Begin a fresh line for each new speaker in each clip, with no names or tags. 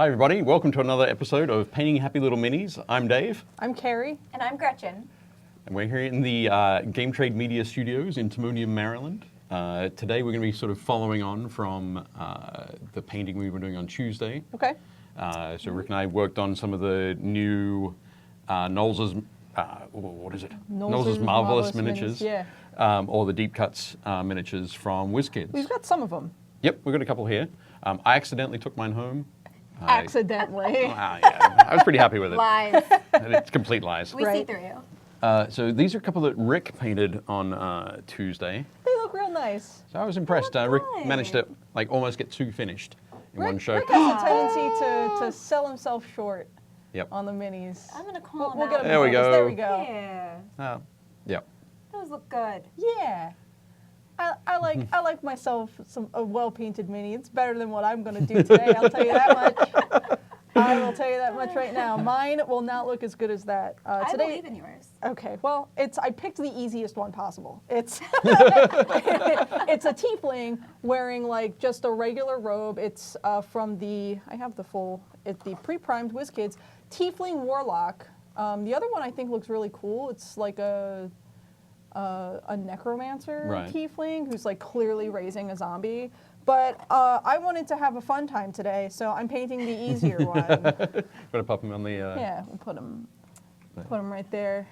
Hi everybody, welcome to another episode of Painting Happy Little Minis. I'm Dave.
I'm Carrie.
And I'm Gretchen.
And we're here in the Game Trade Media Studios in Timonium, Maryland. Today we're going to be sort of following on from the painting we were doing on Tuesday.
Okay.
So Rick and I worked on some of the new Knowles' what is it? Knowles' Marvelous Miniatures.
Yeah.
Or the Deep Cuts miniatures from Wizkids.
We've got some of them.
Yep, we've got a couple here. I accidentally took mine home.
Accidentally.
Yeah, I was pretty happy with it.
Lies.
It's complete lies.
We see
Right.
through you.
So these are a couple that Rick painted on Tuesday.
They look real nice.
So I was impressed.
look
Rick
good.
managed to almost get two finished in one show.
Rick has a tendency to sell himself short
Yep.
on the minis.
I'm going to call
We'll
him
get
out.
him
There we
bonus.
go.
There we go.
Yeah.
Yep.
Those look good.
Yeah. I like myself a well-painted mini. It's better than what I'm going to do today, I'll tell you that much. I will tell you that much right now. Mine will not look as good as that.
I
Today,
believe in yours.
Okay, well, I picked the easiest one possible. It's it's a tiefling wearing like just a regular robe. It's from the the pre-primed Wizkids tiefling warlock. The other one I think looks really cool. It's like a necromancer tiefling who's like clearly raising a zombie. But I wanted to have a fun time today, so I'm painting the easier one.
Gonna pop him on the.
Yeah, we'll put him right there.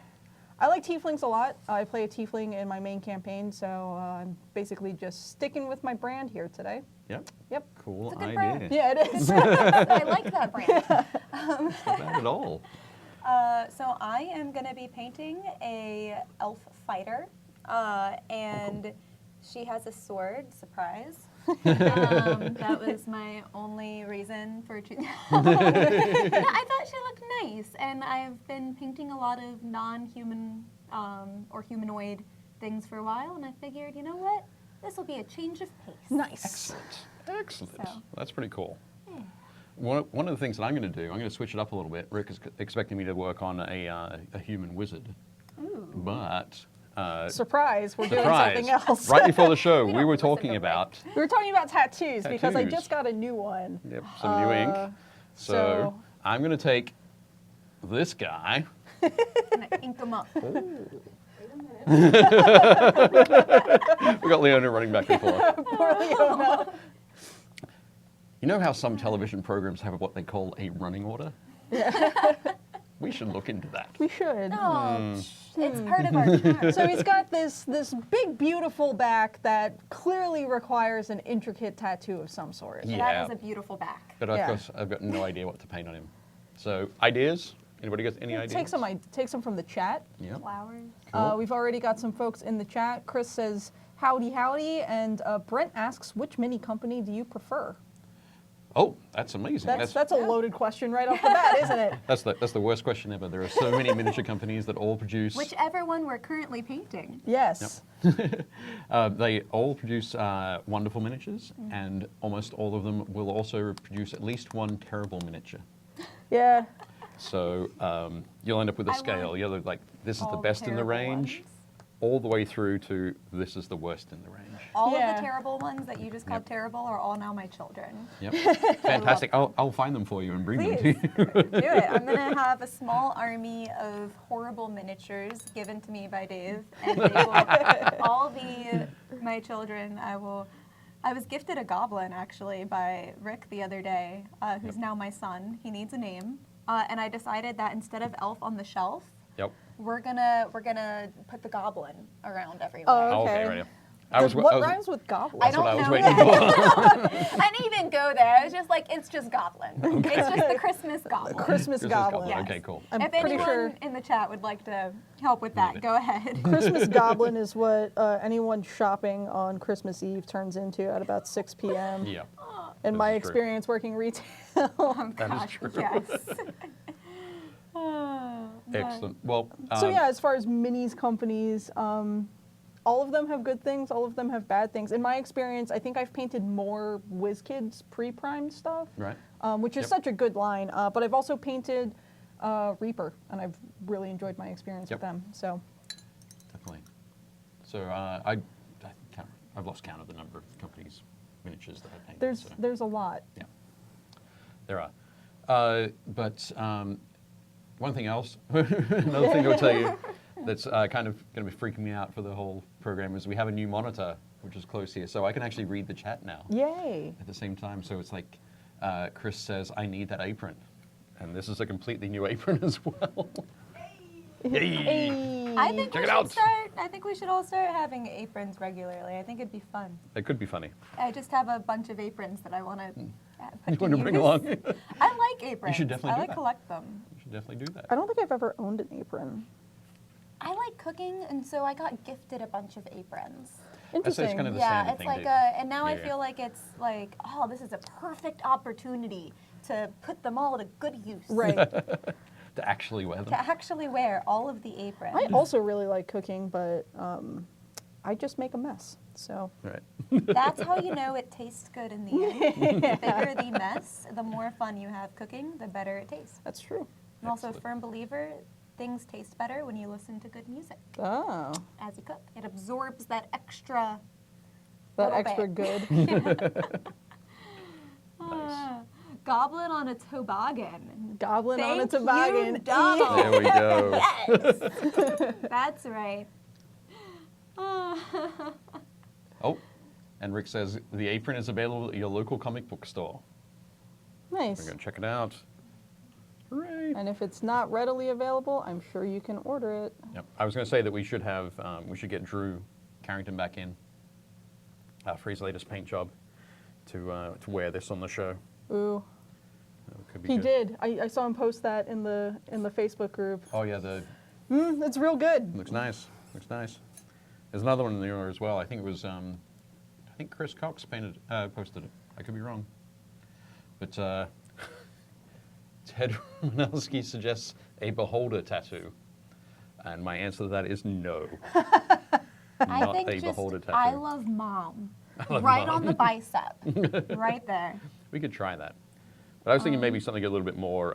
I like tieflings a lot. I play a tiefling in my main campaign, so I'm basically just sticking with my brand here today.
Yep.
Yep.
Cool
It's a good
idea.
brand.
Yeah, it is.
I like that brand.
Not bad at all.
So I am going to be painting a elf fighter, and she has a sword. Surprise. That was my only reason for choosing. I thought she looked nice, and I've been painting a lot of non-human or humanoid things for a while, and I figured, you know what? This will be a change of pace.
Nice.
Excellent.
So.
That's pretty cool.
Yeah.
One of the things that I'm going to do, I'm going to switch it up a little bit. Rick is expecting me to work on a human wizard,
Ooh.
but.
Surprise, we're doing
Surprise.
something else.
Right before the show, we
don't
were
listen
talking
to
about
We were talking about tattoos because I
Tattoos.
just got a new one.
some new ink. So
so-
I'm going to take this guy.
I'm going to ink them up.
We got Leona running back and forth.
Poor Leona.
You know how some television programs have what they call a running order? We should look into that.
We should.
Oh, it's part of our charm.
So he's got this big, beautiful back that clearly requires an intricate tattoo of some sort.
Yeah.
That is a beautiful back.
But of course, I've got no idea what to paint on him. So ideas? Anybody got any ideas?
Take some from the chat.
Yeah.
Flowers.
Cool.
We've already got some folks in the chat. Chris says, howdy, howdy. And Brent asks, which mini company do you prefer?
Oh, that's amazing.
That's a loaded question right off the bat, isn't it?
That's the worst question ever. There are so many miniature companies that all produce.
Whichever one we're currently painting.
Yes.
They all produce wonderful miniatures, and almost all of them will also produce at least one terrible miniature.
Yeah.
So you'll end up with a
I
scale.
want
You're like, this is the
all
best in the
terrible
range,
ones.
all the way through to this is the worst in the range.
All of
Yeah.
the terrible ones that you just called
Yep.
terrible are all now my children.
Yep. Fantastic. I'll find them for you and bring them to
Please.
you.
Do it. I'm going to have a small army of horrible miniatures given to me by Dave, and they will all be my children. I was gifted a goblin, actually, by Rick the other day, who's now my son. He needs a name. And I decided that instead of elf on the shelf,
Yep.
we're gonna put the goblin around everywhere.
Oh,
Okay,
okay.
right.
What rhymes with goblin?
I
That's what I was
don't
waiting
know.
for.
I didn't even go there. I was just like, it's just goblin. It's just the Christmas goblin.
Christmas goblin.
Yes.
Okay, cool.
I'm
If
pretty
anyone
sure
in the chat would like to help with that, go ahead.
Christmas goblin is what anyone shopping on Christmas Eve turns into at about 6 p.m.
Yeah.
In my
is true.
experience working retail.
Oh,
That is
gosh,
true.
yes. Oh, but-
Excellent. Well,
So yeah, as far as minis companies, all of them have good things, all of them have bad things. In my experience, I think I've painted more Wizkids pre-primed stuff,
right.
which is
Yep.
such a good line. But I've also painted Reaper, and I've really enjoyed my experience
Yep.
with them. So
Definitely. So I've lost count of the number of companies, miniatures that I painted.
there's a lot.
Yeah, there are. But one thing else, another thing I'll tell you that's kind of going to be freaking me out for the whole program is we have a new monitor, which is close here. So I can actually read the chat now
Yay.
at the same time. So it's like Chris says, I need that apron. And this is a completely new apron as well. Yay!
Hey.
I think
Check
we
it
should
out.
start. I think we should all start having aprons regularly. I think it'd be fun.
It could be funny.
I just have a bunch of aprons that I want to
You
put
want to
to
bring
use.
along?
I like aprons.
definitely
I
do
like
that.
collect them.
You should definitely do that.
I don't think I've ever owned an apron.
I like cooking, and so I got gifted a bunch of aprons.
I'd say it's
Interesting.
kind of the
Yeah,
standard
it's
thing
like
to-
and now I
Yeah.
feel like it's like, oh, this is a perfect opportunity to put them all to good use.
Right.
to actually wear them.
To actually wear all of the aprons.
I also really like cooking, but I just make a mess. So
Right.
That's how you know it tastes good in the end. The bigger the mess, the more fun you have cooking, the better it tastes.
that's true.
I'm also a
Excellent.
firm believer, things taste better when you listen to good music
Oh,
as you cook. It absorbs that extra.
that
Little
extra
bit.
good.
Ah, Goblin on a toboggan.
Goblin on a
Thank you,
toboggan.
Donald.
There we go.
Yes. That's right. Ah.
Oh, and Rick says the apron is available at your local comic book store. We're
Nice.
going to check it out. Hooray.
And if it's not readily available, I'm sure you can order it.
Yep. I was going to say that we should have, we should get Drew Carrington back in for his latest paint job to wear this on the show.
Ooh,
Could be
he
good.
did. I saw him post that in the Facebook group.
Oh yeah, the
It's real good.
looks nice. Looks nice. There's another one in there as well. I think it was, I think Chris Cox posted it. I could be wrong, but Ted Romanowski suggests a beholder tattoo, and my answer to that is no.
I
Not
think
a
just
beholder tattoo.
I love mom.
love
Right
Mom.
on the bicep. Right there.
We could try that, but I was thinking maybe something a little bit more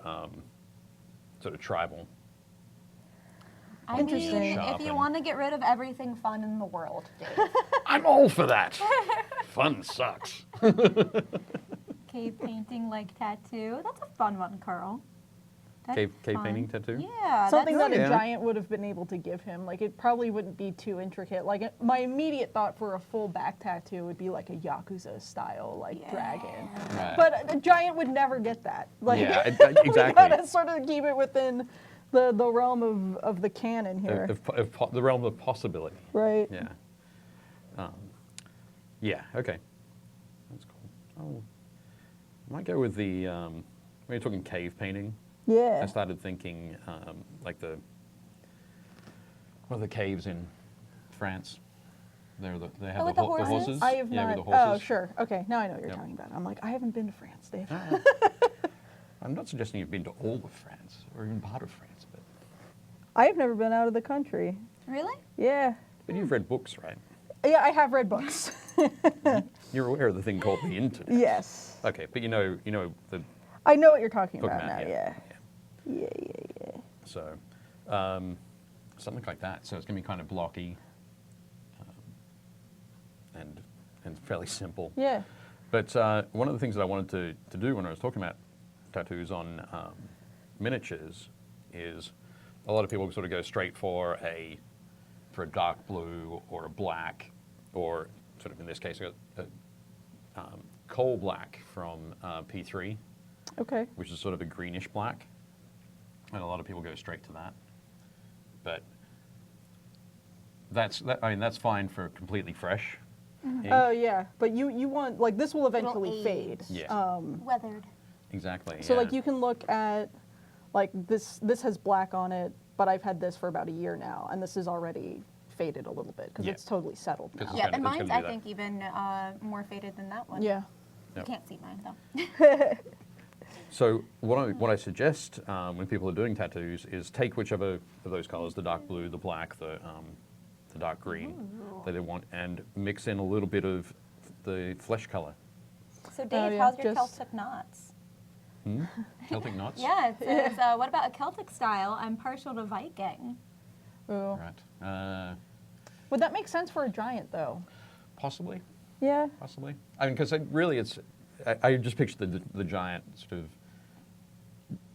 sort of tribal.
I
Interesting.
mean,
Sharp
if you
and-
want to get rid of everything fun in the world, Dave.
I'm all for that. Fun sucks.
Cave painting like tattoo. That's a fun one, Carl. That's
Cave
fun.
painting tattoo?
Yeah.
Something
that's-
that
yeah.
a giant would have been able to give him. Like, it probably wouldn't be too intricate. Like, my immediate thought for a full back tattoo would be like a Yakuza style, like,
Yeah.
dragon.
Right.
But a giant would never get that. Like,
Yeah,
we
exactly.
gotta sort of keep it within the realm of the canon here.
Of the realm of possibility.
Right?
Yeah. Yeah. Okay. That's cool. Oh, I might go with the. When you're talking cave painting,
Yeah.
I started thinking like what are the caves in France? They have
Oh, with
the
the horses?
horses.
I have
yeah,
not.
with the horses.
Oh, sure. Okay, now I know what you're
Yep.
talking about. I'm like, I haven't been to France, Dave.
I'm not suggesting you've been to all of France or even part of France, but
I've never been out of the country.
Really?
Yeah.
you've read books, right?
Yeah, I have read books.
You're aware of the thing called the internet.
Yes.
Okay, but you know the
I know what you're talking
book
about
map,
now, yeah. Yeah.
So, something like that. So it's going to be kind of blocky and fairly simple.
Yeah.
But one of the things that I wanted to do when I was talking about tattoos on miniatures is a lot of people sort of go straight for a dark blue or a black, or sort of in this case a coal black from P3,
Okay.
which is sort of a greenish black, and a lot of people go straight to that. But I mean that's fine for completely fresh ink.
Oh, yeah. But you want, like, this will eventually
age.
fade.
Yeah.
Weathered.
Exactly.
So,
yeah.
like, you can look at, like, this has black on it, but I've had this for about a year now, and this is already faded a little bit because
Yeah.
it's totally settled
'Cause
now.
it's
Yeah,
gonna-
and
it's
mine's,
gonna
I
do that.
think, even more faded than that one.
Yeah.
You
Yep.
can't see mine, though.
So what I suggest when people are doing tattoos is take whichever of those colors, the dark blue, the black, the dark green that they want, and mix in a little bit of the flesh color.
So, Dave,
yeah,
how's your
just-
Celtic knots?
Celtic knots?
Yeah, it says, what about a Celtic style? I'm partial to Viking.
Ooh.
Right.
Would that make sense for a giant, though?
Possibly.
Yeah.
Possibly. I mean, because really it's, I just picture the giant sort of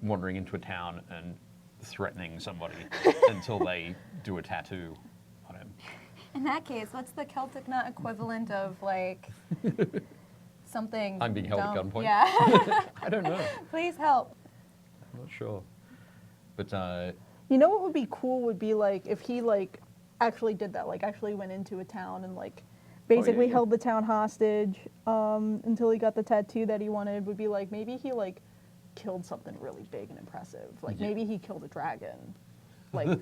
wandering into a town and threatening somebody until they do a tattoo on him.
In that case, what's the Celtic knot equivalent of like something?
I'm being held at
dumb?
gunpoint?
Yeah.
I don't know.
Please help.
I'm not sure. But
You know what would be cool would be like if he like actually did that, like actually went into a town and like basically
yeah.
held the town hostage until he got the tattoo that he wanted. Would be like maybe he like killed something really big and impressive. Like
Yeah.
maybe he killed a dragon. Like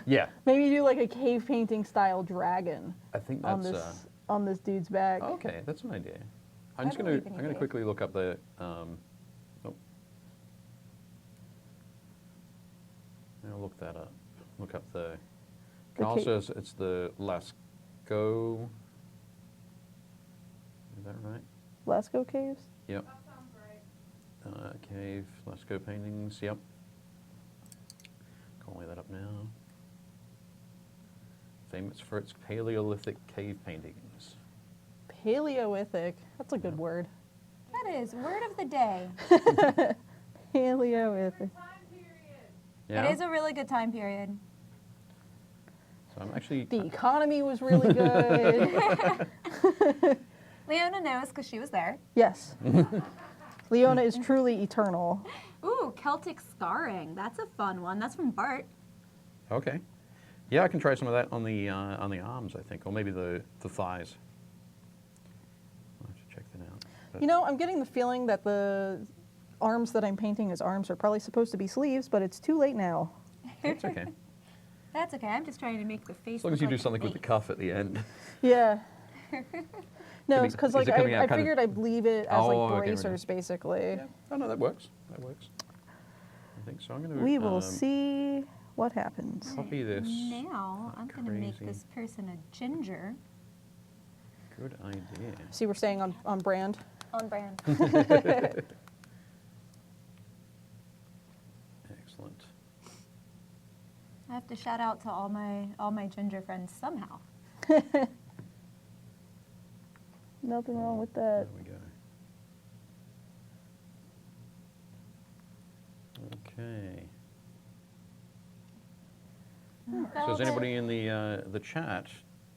yeah,
maybe do like a cave painting style dragon
I think
on
that's
this on this dude's back.
okay. That's an idea.
I
I'm
believe in
gonna
you.
quickly look up the. I'll look that up. Look up the. Carl
ca-
says it's the Lascaux. Is that right?
Lascaux caves.
Yep. Cave, Lascaux paintings. Yep. Calling that up now. Famous for its Paleolithic cave paintings.
Paleolithic. That's a good word.
That is word of the day.
Paleolithic.
Yeah.
It is a really good time period.
So I'm actually.
The economy was really good.
Leona knows because she was there.
Yes. Leona is truly eternal.
Ooh, Celtic scarring. That's a fun one. That's from Bart.
Okay. Yeah, I can try some of that on the arms, I think, or maybe the thighs. I'll have to check that out. But
You know, I'm getting the feeling that the arms that I'm painting as arms are probably supposed to be sleeves, but it's too late now.
it's okay.
That's okay. I'm just trying to make the face.
As long as
look
you
like
do
a
something with the
face.
cuff at the end.
Yeah. No,
Could be-
it's because
is
like
it coming out
I
kind of-
figured I'd leave it as
Oh,
like
okay, right.
bracers, basically.
Yeah. Oh no, that works. That works. I think so. I'm going to.
We will see what happens.
Copy this.
Now I'm going to make
Crazy.
this person a ginger.
Good idea.
See, we're staying on brand.
On brand.
Excellent.
I have to shout out to all my ginger friends somehow.
Nothing wrong with
There
that.
we go. Okay. So has anybody in the chat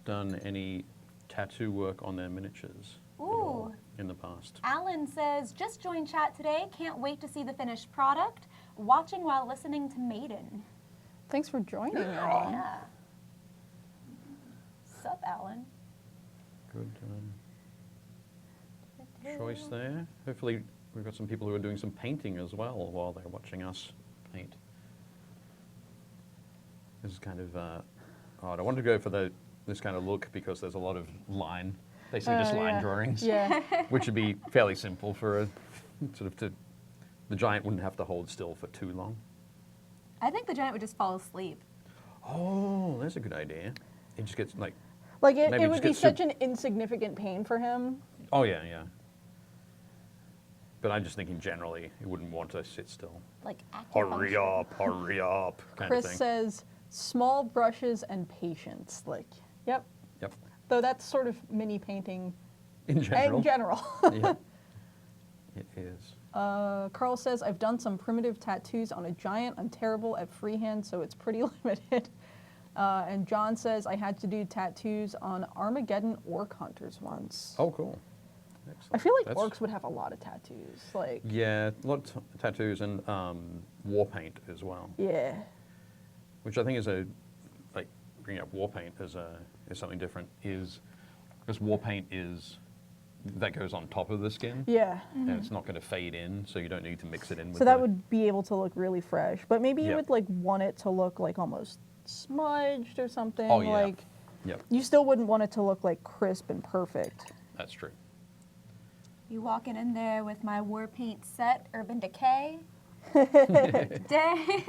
done any tattoo work on their miniatures at all
Ooh.
in the past?
Alan says, just joined chat today. Can't wait to see the finished product. Watching while listening to Maiden.
Thanks for joining, Alan.
Yeah. Sup, Alan?
Good choice there. Hopefully we've got some people who are doing some painting as well while they're watching us paint. This is kind of odd. I wanted to go for this kind of look because there's a lot of line, basically just line
yeah.
drawings,
Yeah.
which would be fairly simple for a the giant wouldn't have to hold still for too long.
I think the giant would just fall asleep.
Oh, that's a good idea. It just gets like,
Like it
Maybe
would
just
be
get
such an insignificant pain for him.
oh yeah, yeah. But I'm just thinking generally, he wouldn't want to sit still.
Like
Hurry
acupuncture.
up, hurry up, kind
Chris
of thing.
says small brushes and patience. Like, yep.
Yep.
Though that's sort of mini painting
In general.
in general.
Yeah. It is.
Carl says, I've done some primitive tattoos on a giant. I'm terrible at freehand, so it's pretty limited. And John says, I had to do tattoos on Armageddon orc hunters once.
Oh, cool. Excellent.
I feel like
That's-
orcs would have a lot of tattoos. Like,
Yeah, a lot of tattoos and war paint as well,
yeah.
which I think is like bringing up war paint as something different is because war paint is that goes on top of the skin
Yeah.
and it's not going to fade in, so you don't need to mix it in with
So that
the-
would be able to look really fresh. But maybe you
Yep.
would like want it to look like almost smudged or something.
Oh, yeah.
Like
Yep,
you still wouldn't want it to look like crisp and perfect.
that's true.
You walking in there with my war paint set, Urban Decay. Dang.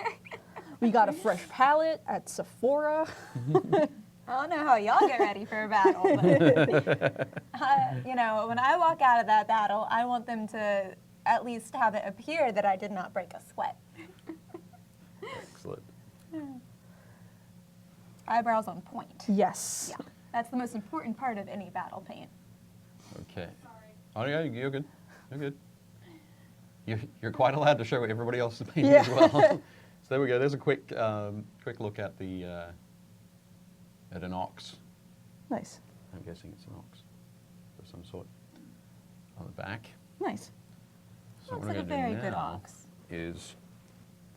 We got a fresh palette at Sephora.
I don't know how y'all get ready for a battle, but you know, when I walk out of that battle, I want them to at least have it appear that I did not break a sweat.
Excellent.
Eyebrows on point.
Yes.
Yeah, that's the most important part of any battle paint.
Okay. Oh yeah, you're good. You're good. you're quite allowed to show everybody else's painting
Yeah.
as well. So there we go. There's a quick look at the at an ox.
Nice.
I'm guessing it's an ox of some sort on the back.
Nice.
So
Looks
what
like a
I'm gonna
very
do
good
now
ox.
is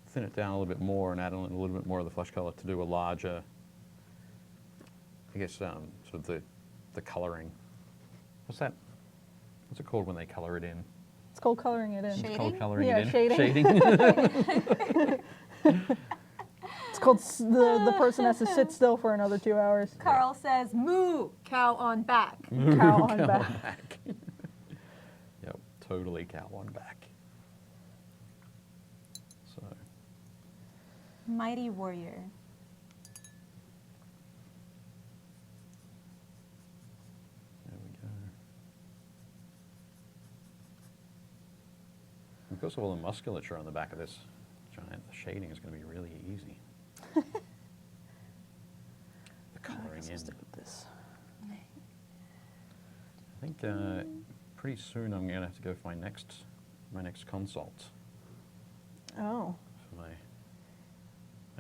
thin it down a little bit more and add in a little bit more of the flesh color to do a larger, I guess, sort of the coloring. What's that? What's it called when they color it in?
It's called coloring it in.
Shade.
It's called coloring
Yeah,
it in.
shading. It's called the person has to sit still for another 2 hours.
Carl says, moo, cow on back.
Cow on back.
Yep, totally cow on back. So,
Mighty warrior.
there we go. Because of all the musculature on the back of this giant, the shading is going to be really easy. The coloring in.
Stick with this.
I think pretty soon I'm going to have to go for my next consult
Oh.
for my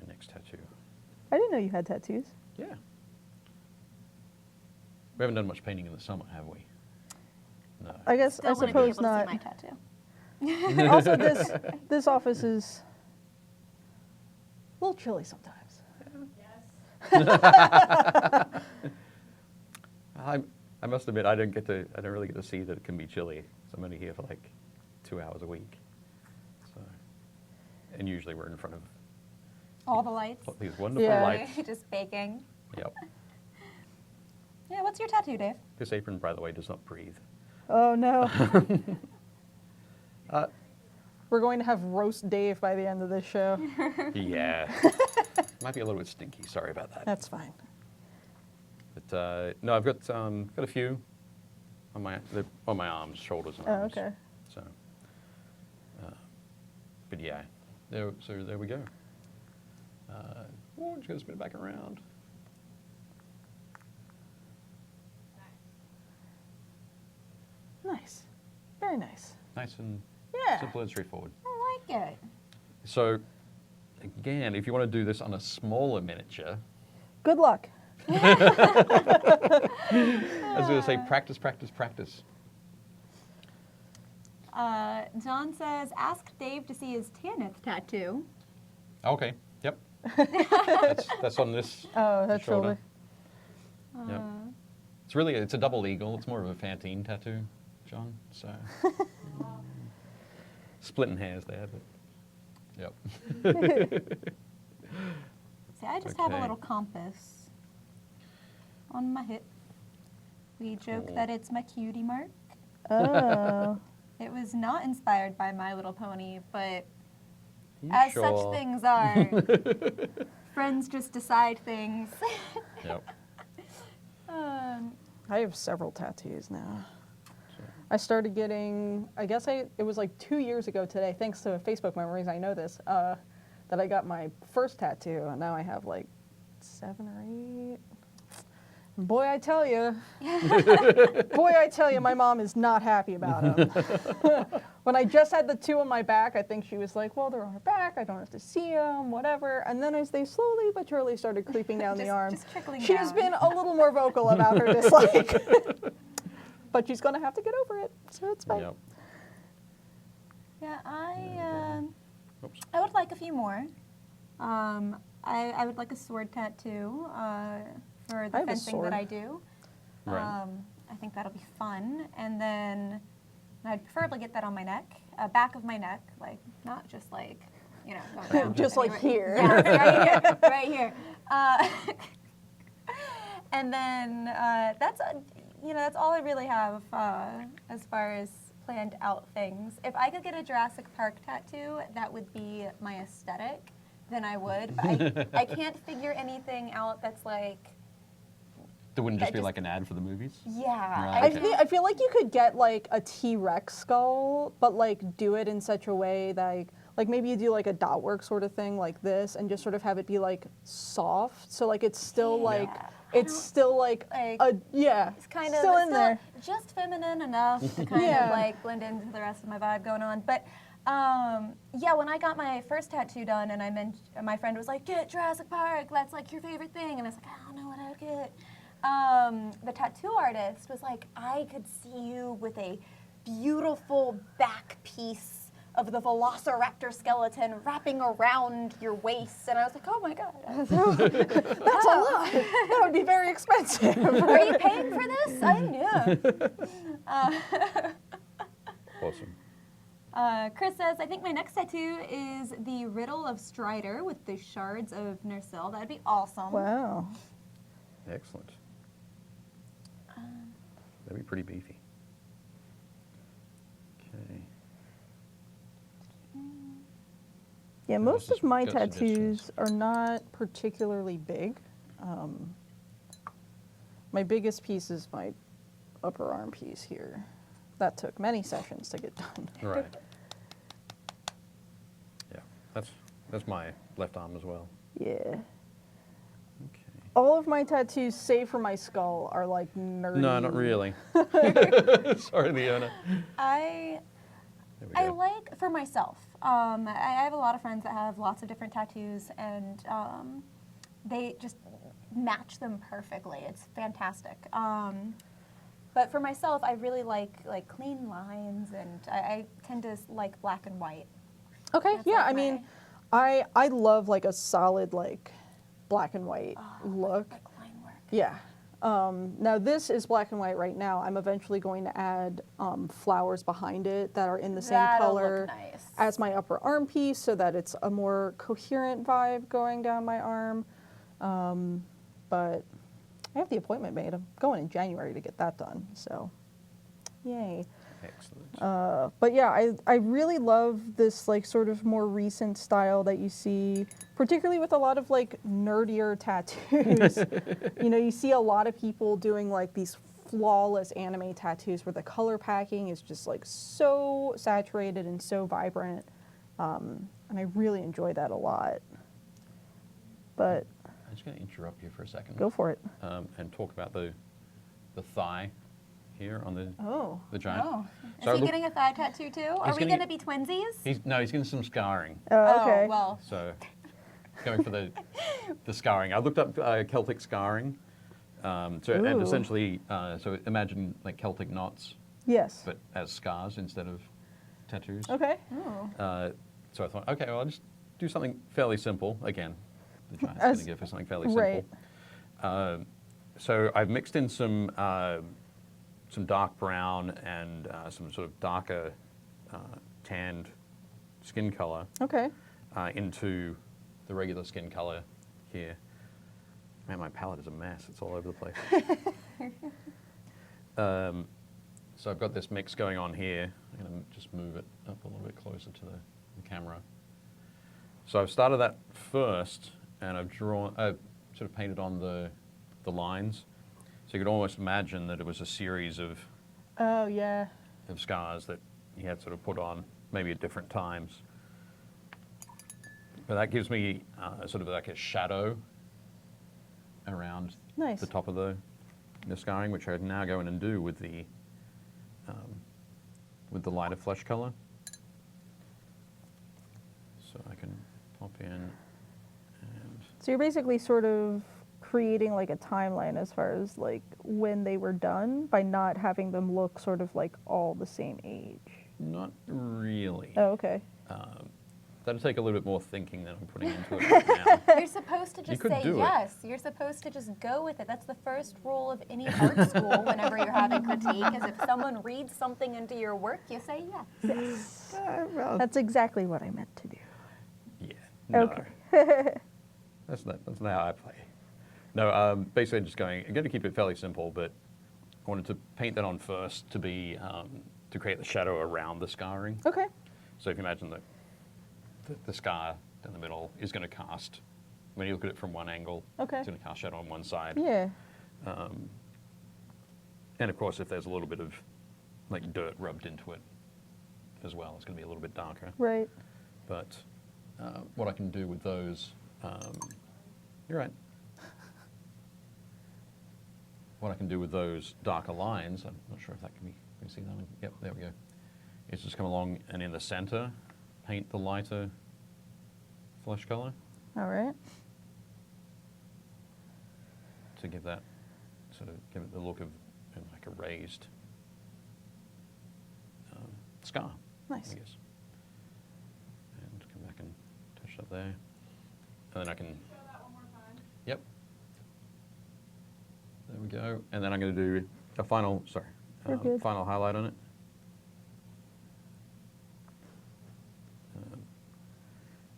next tattoo.
I didn't know you had tattoos.
Yeah. We haven't done much painting in the summer, have we? No.
I guess
Still
I
wouldn't be able
suppose
to
not.
see my tattoo.
Also, this office is a little chilly sometimes.
I must admit, I don't really get to see that it can be chilly. So I'm only here for like 2 hours a week. So, and usually we're in front of
All the lights.
these wonderful
Yeah.
lights.
Just baking.
Yep.
Yeah, what's your tattoo, Dave?
This apron, by the way, does not breathe.
Oh no.
Uh,
We're going to have roast Dave by the end of this show.
yeah. Might be a little bit stinky. Sorry about that.
That's fine.
But no, I've got a few on my arms, shoulders, and
Oh,
arms.
okay.
So, but yeah, there we go. Just gonna spin it back around.
Nice. Very nice.
Nice and
Yeah.
simple and straightforward.
I like it.
So, again, if you want to do this on a smaller miniature,
Good luck.
I was going to say practice, practice, practice.
John says, ask Dave to see his Tanith tattoo.
Okay. Yep. that's on this.
Oh, that's shoulder.
Yep. It's a double eagle. It's more of a Fantine tattoo, John. So splitting hairs there, but yep.
See, I just have a
Okay.
little compass on my hip. We joke
Cool.
that it's my cutie mark.
Oh.
It was not inspired by My Little Pony, but
You
as
sure?
such things are, friends just decide things.
Yep.
I have several tattoos now. I started getting, it was like 2 years ago today, thanks to Facebook memories, I know this, that I got my first tattoo, and now I have like 7 or 8. Boy, I tell you, my mom is not happy about them. When I just had the 2 on my back, I think she was like, well, they're on her back, I don't have to see them, whatever. And then as they slowly but surely started creeping down the arm,
Just trickling
she's
down.
been a little more vocal about her dislike. But she's going to have to get over it, so it's fine.
Yep.
Yeah,
Oops.
I would like a few more. I would like a sword tattoo for the
I have a
fencing
sword.
that I do.
Right.
I think that'll be fun. And then I'd preferably get that on my neck, back of my neck, like not just like, going down
Just like
anywhere.
here.
Yeah, right here. And then that's all I really have as far as planned out things. If I could get a Jurassic Park tattoo, that would be my aesthetic. Then I would. But I can't figure anything out that's like.
That wouldn't just
That
be
just-
like an ad for the movies?
Yeah.
Right.
I feel like you could get like a T-Rex skull, but like do it in such a way that like maybe you do like a dot work sort of thing like this, and just sort of have it be like soft, so like it's still like
I
it's
don't-
still like
like,
it's
kind of
still in there.
just feminine enough to kind
Yeah.
of like blend into the rest of my vibe going on. But Yeah, when I got my first tattoo done, and my friend was like, "Get Jurassic Park. That's like your favorite thing." And I was like, "I don't know what I would get." The tattoo artist was like, "I could see you with a beautiful back piece of the Velociraptor skeleton wrapping around your waist." And I was like, "Oh my god,
That's a lot. That would be very expensive.
are you paying for this?" I knew.
Awesome.
Chris says, "I think my next tattoo is the Riddle of Strider with the shards of Nersil. That'd be awesome."
Wow.
Excellent. That'd be pretty beefy. Okay.
Yeah,
this
most
is
of my
got suggestions.
tattoos are not particularly big. My biggest piece is my upper arm piece here. That took many sessions to get done.
Right. Yeah, that's my left arm as well.
Yeah.
Okay.
All of my tattoos, save for my skull, are like nerdy.
No, not really. Sorry, Leona.
I
There we
I
go.
like, for myself, I have a lot of friends that have lots of different tattoos, and they just match them perfectly. It's fantastic. But for myself, I really like clean lines, and I tend to like black and white.
Okay,
That's
yeah,
like
I mean, I love like a solid like black and white look.
Like line work.
Yeah. Now this is black and white right now. I'm eventually going to add flowers behind it that are in the same
That'll
color
look nice.
as my upper arm piece, so that it's a more coherent vibe going down my arm. But I have the appointment made. I'm going in January to get that done. So, yay.
Excellent.
But yeah, I really love this like sort of more recent style that you see, particularly with a lot of like nerdier tattoos. You know, you see a lot of people doing like these flawless anime tattoos where the color packing is just like so saturated and so vibrant. And I really enjoy that a lot. But
I'm just going to interrupt you for a second.
go for it.
And talk about the thigh here on the
Oh.
giant.
Oh.
So I
Is he
look-
getting a thigh tattoo too? Are we
getting-
going to be twinsies?
He's getting some scarring.
Oh, okay.
Oh, well.
So going for the scarring. I looked up Celtic scarring. And
Ooh.
essentially, so imagine like Celtic knots,
Yes.
but as scars instead of tattoos.
Okay.
Ooh.
So I thought, okay, well, I'll just do something fairly simple. Again, the giant's
As-
going to go for something fairly simple.
right.
So I've mixed in some dark brown and some sort of darker tanned skin color
Okay.
into the regular skin color here. Man, my palette is a mess. It's all over the place. So I've got this mix going on here. I'm going to just move it up a little bit closer to the camera. So I've started that first, and I've sort of painted on the lines. So you could almost imagine that it was a series of
Oh, yeah.
scars that he had sort of put on, maybe at different times. But that gives me sort of like a shadow around
Nice.
the top of the scarring, which I now go in and do with the lighter flesh color. So I can pop in and
So you're basically sort of creating like a timeline as far as like when they were done by not having them look sort of like all the same age.
not really.
Oh, okay.
That'll take a little bit more thinking than I'm putting into it right now.
You're supposed to just
could
say
do it.
yes. You're supposed to just go with it. That's the first rule of any art school whenever you're having critique, is if someone reads something into your work, you say yes.
That's exactly what I meant to do.
Yeah. No.
Okay.
That's not how I play. No, basically I'm going to keep it fairly simple, but I wanted to paint that on first to be, to create the shadow around the scarring.
Okay.
So if you imagine that the scar down the middle is going to cast, when you look at it from one angle,
Okay.
it's going to cast shadow on one side.
Yeah.
And of course, if there's a little bit of like dirt rubbed into it as well, it's going to be a little bit darker.
Right.
But what I can do with those, you're right. What I can do with those darker lines, I'm not sure if that can you see that one? Yep, there we go. Is just come along and in the center, paint the lighter flesh color
All right.
to give that sort of give it the look of like a raised scar.
Nice.
I guess. And come back and touch up there, and then I can.
Show that one more time.
Yep. There we go. And then I'm going to do a final,
You're good.
final highlight on it.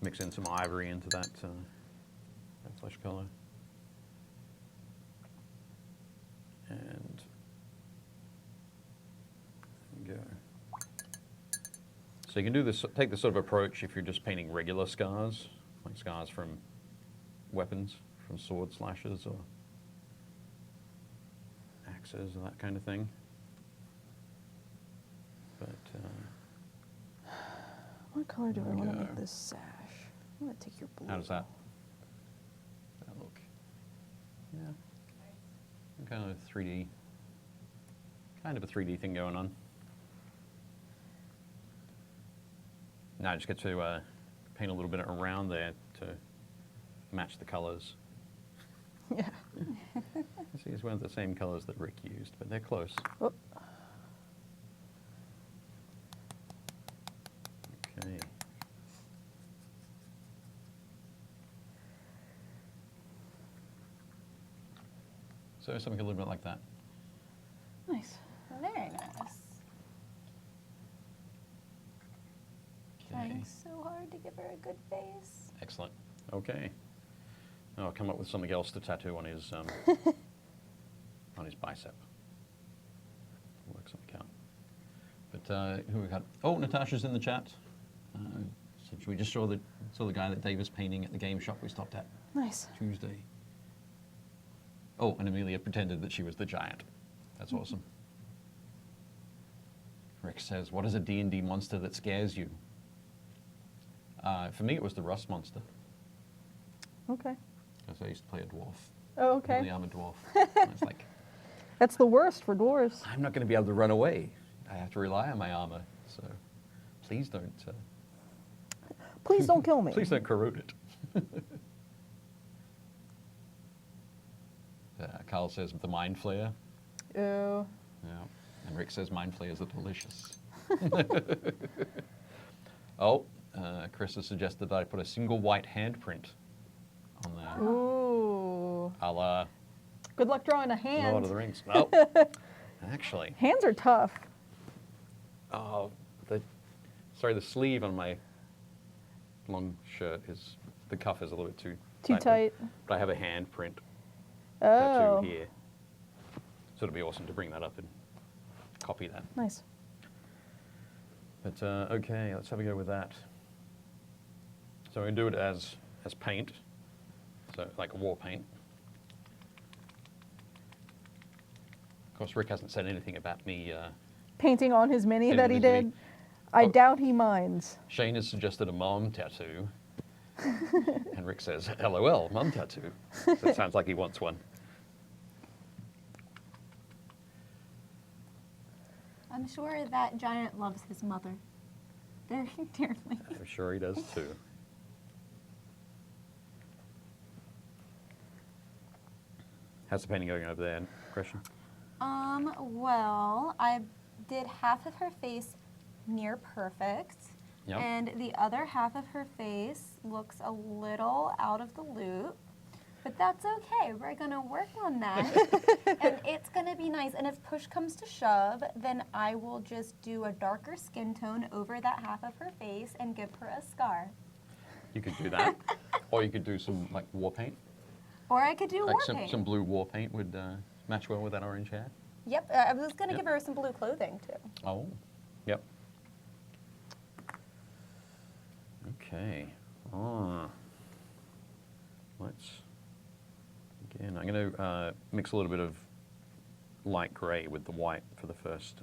Mix in some ivory into that flesh color. And there we go. So you can do this, take this sort of approach if you're just painting regular scars, like scars from weapons, from sword slashes or axes or that kind of thing. But
What color do I
There we
want to
go.
make this sash? I'm going to take your blue.
how does that look? Yeah, kind of 3D, kind of a 3D thing going on. Now I just get to paint a little bit around there to match the colors.
Yeah.
See, it's one of the same colors that Rick used, but they're close.
Oh,
Okay. So something a little bit like that.
nice.
Very nice.
Okay.
Trying so hard to give her a good face.
Excellent. Okay. Now I'll come up with something else to tattoo on his bicep. Work something out. But who we got? Oh, Natasha's in the chat. So we just saw the guy that Dave was painting at the game shop we stopped at
Nice.
Tuesday. Oh, and Amelia pretended that she was the giant. That's awesome. Rick says, "What is a D&D monster that scares you?" For me, it was the rust monster.
Okay.
Because I used to play a dwarf.
Oh,
Really,
okay.
I'm a dwarf. And it's like,
That's the worst for dwarves.
I'm not going to be able to run away. I have to rely on my armor. So please don't.
Please don't kill me.
Please don't corrode it. Carl says the mind flayer.
Ew.
Yeah. And Rick says mind flayers are delicious. Oh, Chris has suggested that I put a single white handprint on there.
Ooh.
A la
Good luck drawing a
Lord
hand.
of the Rings. No. Actually.
Hands are tough.
Oh, the sleeve on my long shirt is, the cuff is a little bit too
Too tight.
But I have a handprint
Oh.
tattoo here. So it'll be awesome to bring that up and copy that.
Nice.
But okay, let's have a go with that. So we can do it as paint, so like a war paint. Of course, Rick hasn't said anything about me.
Painting on his mini
Painting
that
on
he
his
did.
mini.
I
Oh.
doubt he minds.
Shane has suggested a mom tattoo. And Rick says, LOL, mom tattoo. So it sounds like he wants one.
I'm sure that giant loves his mother very dearly.
I'm sure he does too. How's the painting going over there, Christian?
Well, I did half of her face near perfect.
Yep.
And the other half of her face looks a little out of the loop. But that's okay. We're going to work on that. And it's going to be nice. And if push comes to shove, then I will just do a darker skin tone over that half of her face and give her a scar.
You could do that. Or you could do some like war paint.
Or I could do
Like
war
some,
paint.
some blue war paint would match well with that orange hair.
Yep, I was going to
Yep.
give her some blue clothing too.
Oh, yep. Okay. Let's again. I'm going to mix a little bit of light grey with the white for the first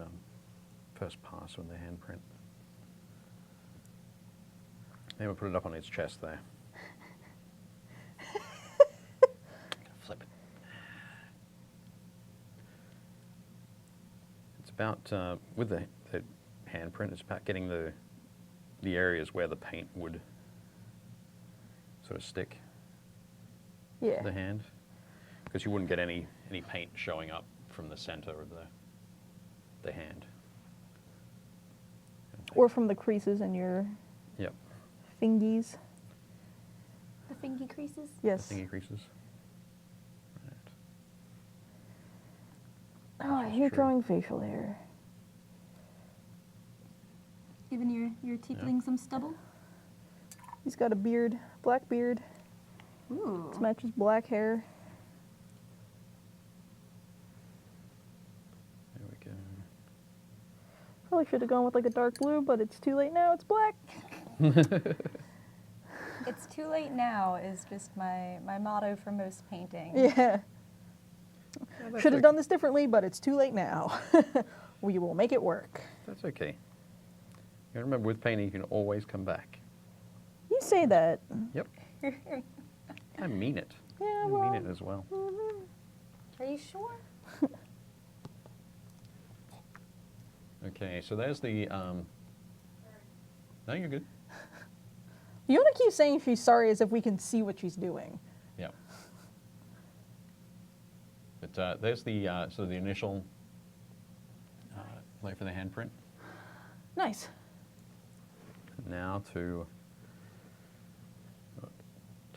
pass on the handprint. And we'll put it up on his chest there. Flip it. It's about with the handprint. It's about getting the the areas where the paint would sort of stick
Yeah.
to the hand, because you wouldn't get any paint showing up from the center of the hand.
Or from the creases in your
Yep.
fingies.
The fingy creases.
Yes.
Thingy creases. Right.
Oh, I
That's
hate
true.
drawing facial hair.
Giving your tiefling some stubble.
He's got a beard, black beard.
Ooh.
This matches black hair.
There we go.
Probably should have gone with like a dark blue, but it's too late now. It's black.
It's too late now is just my motto for most painting.
Yeah.
that's
Should have
okay.
done this differently, but it's too late now. We will make it work.
That's okay. You remember, with painting, you can always come back.
You say that.
Yep. I mean it.
Yeah,
I
well.
mean it as well.
Are you sure?
Okay, so there's the. No, you're good.
You want to keep saying she's sorry as if we can see what she's doing.
Yeah. But there's the sort of the initial lay for the handprint.
Nice.
Now to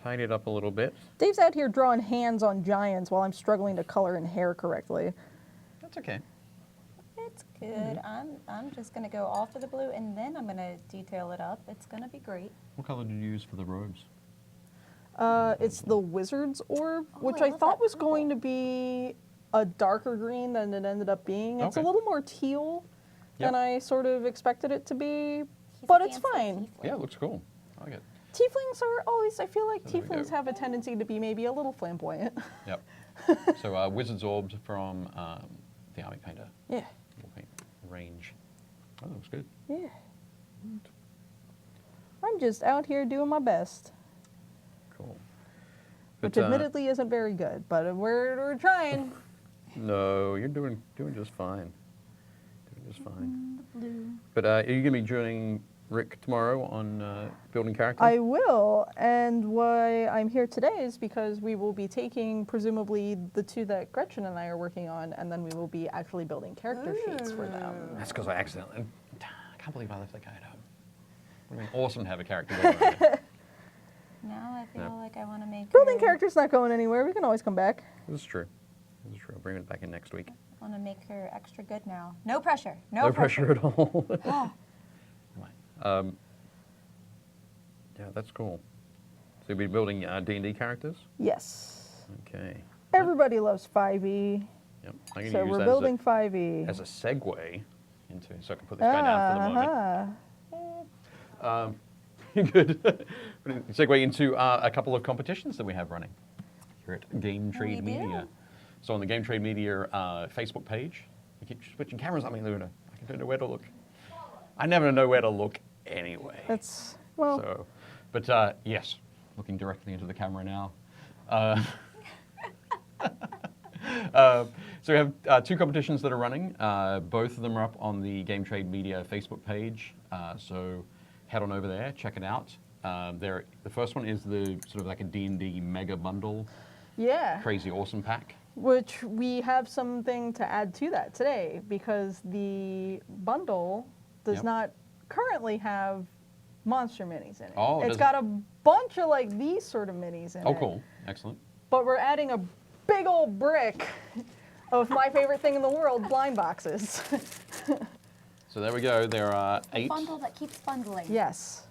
tidy it up a little bit.
Dave's out here drawing hands on giants while I'm struggling to color and hair correctly.
That's okay.
It's good. I'm just gonna go all for the blue and then I'm gonna detail it up. It's gonna be great.
What color did you use for the robes?
It's the Wizard's orb,
Oh,
which
I
I
love
thought
that
was
purple.
going to be a darker green than it ended up being. It's
Okay.
a little more teal than
Yep.
I sort of expected it to be,
He's a
but it's
fancy
fine.
tiefling.
Yeah, it looks cool. I like it.
Tieflings are always, I feel like
There we
tieflings
go.
have a tendency to be maybe a little flamboyant.
Yep. So Wizard's Orbs from the Army Painter
Yeah,
War paint range. Oh, that looks good.
yeah. I'm just out here doing my best,
Cool.
which
But,
admittedly isn't very good, but we're trying.
no, you're doing just fine. Doing just fine.
The blue.
But are you going to be joining Rick tomorrow on building characters?
I will, and why I'm here today is because we will be taking, presumably, the two that Gretchen and I are working on, and then we will be actually building character sheets for them.
That's because I accidentally. I can't believe I left the guy at home. It would have been awesome to have a character builder.
Now I feel
Yeah.
like I want to make
Building
her,
character's not going anywhere. We can always come back.
This is true. This is true. I'll bring it back in next week.
want to make her extra good now. No pressure.
No pressure at all.
Ah,
Yeah, that's cool. So you'll be building D&D characters?
Yes.
Okay.
Everybody loves 5e,
Yep. I'm going to
so
use
we're
that
building 5e.
as a segue into, so I can put this guy down for the moment. Good. Segue into a couple of competitions that we have running here at Game Trade
We do.
Media. So on the Game Trade Media Facebook page, we keep switching cameras on me, Luna. I don't know where to look. I never know where to look anyway.
That's, well,
So, but yes, looking directly into the camera now. So we have two competitions that are running. Both of them are up on the Game Trade Media Facebook page. So head on over there, check it out. The first one is the sort of like a D&D mega bundle,
yeah.
crazy awesome pack.
Which we have something to add to that today because the bundle does
Yep.
not currently have monster minis in it.
Oh,
it's
does
got a bunch of like these sort of minis in it.
Oh, cool. Excellent.
But we're adding a big old brick of my favorite thing in the world, blind boxes.
So there we go. There are
the
eight
bundle that keeps bundling.
Yes.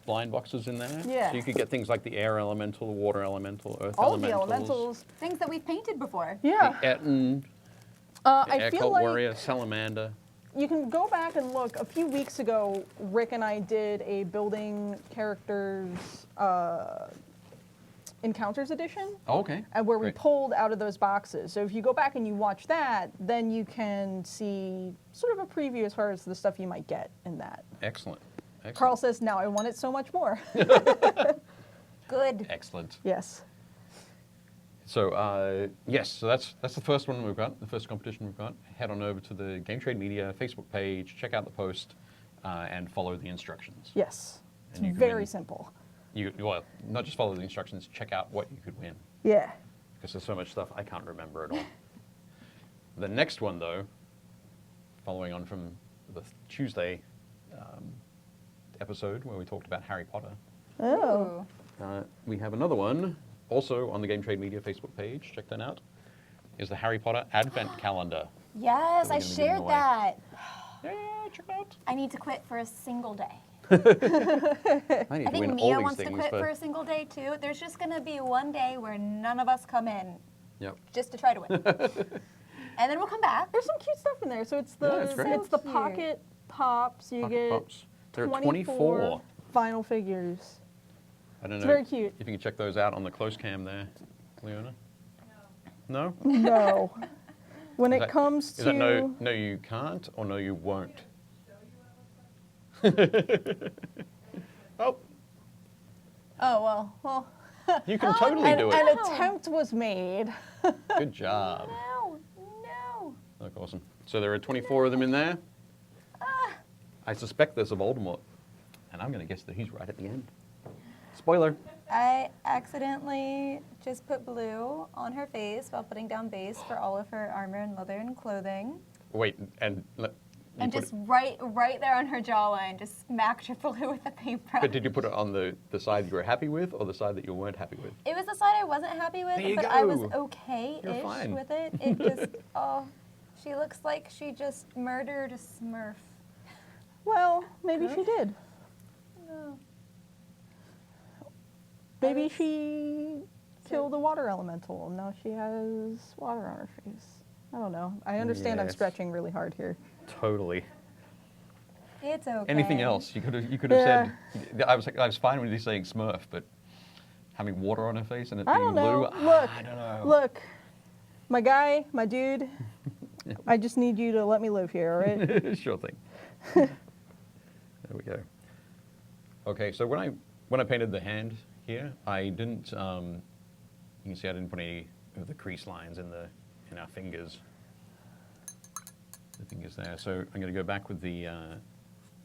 blind boxes in there.
Yeah.
So you could get things like the air elemental, the water elemental, earth
All of the
elementals.
elementals.
Things that we've painted before.
Yeah.
The Etten,
I
Air
feel
Cult
like
Warrior, Salamander.
you can go back and look. A few weeks ago, Rick and I did a building characters encounters edition,
Oh, okay.
and where we
Great.
pulled out of those boxes. So if you go back and you watch that, then you can see sort of a preview as far as the stuff you might get in that.
Excellent. Excellent.
Carl says, "Now I want it so much more."
Good.
Excellent.
Yes.
So yes, so that's the first one we've got, the first competition we've got. Head on over to the Game Trade Media Facebook page, check out the post. and follow the instructions.
Yes. It's
And you can
very
win.
simple.
Well, not just follow the instructions, check out what you could win.
Yeah.
Because there's so much stuff I can't remember at all. The next one, though, following on from the Tuesday episode where we talked about Harry Potter,
Oh.
we have another one, also on the Game Trade Media Facebook page, check that out, is the Harry Potter Advent Calendar.
Yes,
That
I
we're gonna be giving
shared
away.
that.
Yeah, check it out.
I need to quit for a single day.
I need
I
to
think
win
Mia
all
wants
these
to
things
quit for a single day too. There's just going to be one day where none of us come in
Yep.
just to try to win. And then we'll come back.
There's some cute stuff in there. So it's the
Yeah, it's great.
it's the
So cute.
pocket pops. You
Pocket
get
Pops. There are 24.
final figures.
I don't
It's
know
very cute.
if you can check those out on the close cam there, Leona. No?
No. When
Is
it
that-
comes
Is
to
that no you can't or no you won't? Oh,
Oh, well.
you can totally do
an
it.
attempt was made.
Good job.
No.
Look, awesome. So there are 24 of them in there. I suspect there's a Voldemort, and I'm going to guess that he's right at the end. Spoiler.
I accidentally just put blue on her face while putting down base for all of her armor and leather and clothing.
Wait, and you
And
put
just right there on her jawline, just smacked her blue with a paintbrush.
but did you put it on the side you were happy with, or the side that you weren't happy with?
It was the side I wasn't happy with,
There you
but I was
go. You're
okay-ish
fine.
with it. It just, oh, she looks like she just murdered a Smurf.
Well, maybe she did.
No.
Maybe
was-
she killed a water elemental and now she has water on her face. I don't know. I understand I'm
Yes.
stretching really hard here.
Totally.
It's okay.
Anything else? You could have
Yeah.
said. I was fine with you saying Smurf, but having water on her face and it
I
being
don't know.
blue.
Look,
I don't know.
look, my guy, my dude. I just need you to let me live here, all right?
Sure thing. There we go. Okay, so when I painted the hand here, I didn't. You can see I didn't put any of the crease lines in our fingers. The fingers there. So I'm going to go back with the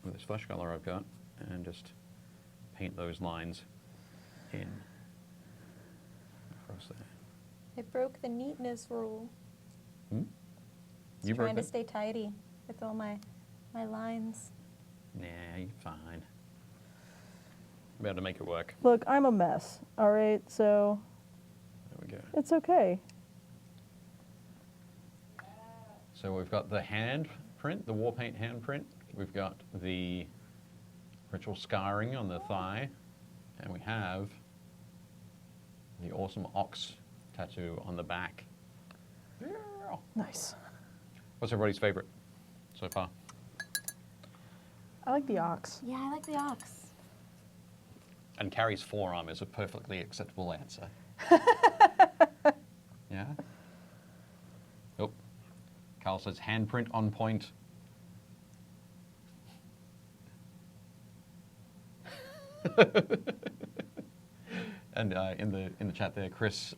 with this flesh color I've got and just paint those lines in across there.
I broke the neatness rule.
Hmm?
Just
You broke
trying to
it?
stay tidy with all my lines.
Nah, you're fine. Be able to make it work.
Look, I'm a mess, all right? So
There we go.
it's okay.
So we've got the hand print, the war paint hand print. We've got the ritual scarring on the thigh. And we have the awesome ox tattoo on the back. Yeah.
Nice.
What's everybody's favorite so far?
I like the ox.
Yeah, I like the ox.
And Carrie's forearm is a perfectly acceptable answer. Yeah? Oh. Carl says handprint on point. And in the chat there, Chris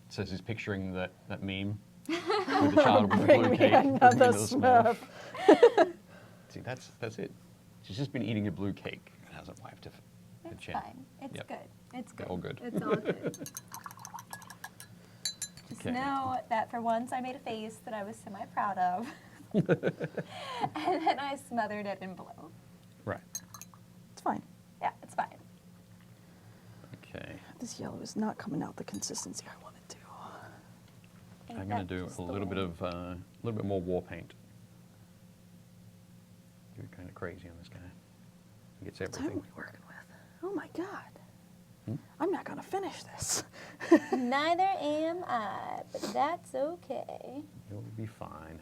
says he's picturing that meme with the child with the
Bring
blue
me
cake. Bring me
another
the
Smurf.
See, that's it. She's just been eating a blue cake and hasn't wiped her
It's
chin.
fine. It's
Yep.
good. It's good.
All good.
It's all good. Just
Okay.
know that for once I made a face that I was semi-proud of. And then I smothered it in blue.
Right.
It's fine.
Yeah, it's fine.
Okay.
This yellow is not coming out the consistency I wanted to.
Ain't
I'm going
that
to do
just
a
the
little
way?
bit of a little bit more war paint. You're kind of crazy on this guy. He gets
What time are
everything.
we working with? Oh my god.
Hmm?
I'm not gonna finish this.
Neither am I, but that's okay.
You'll be fine.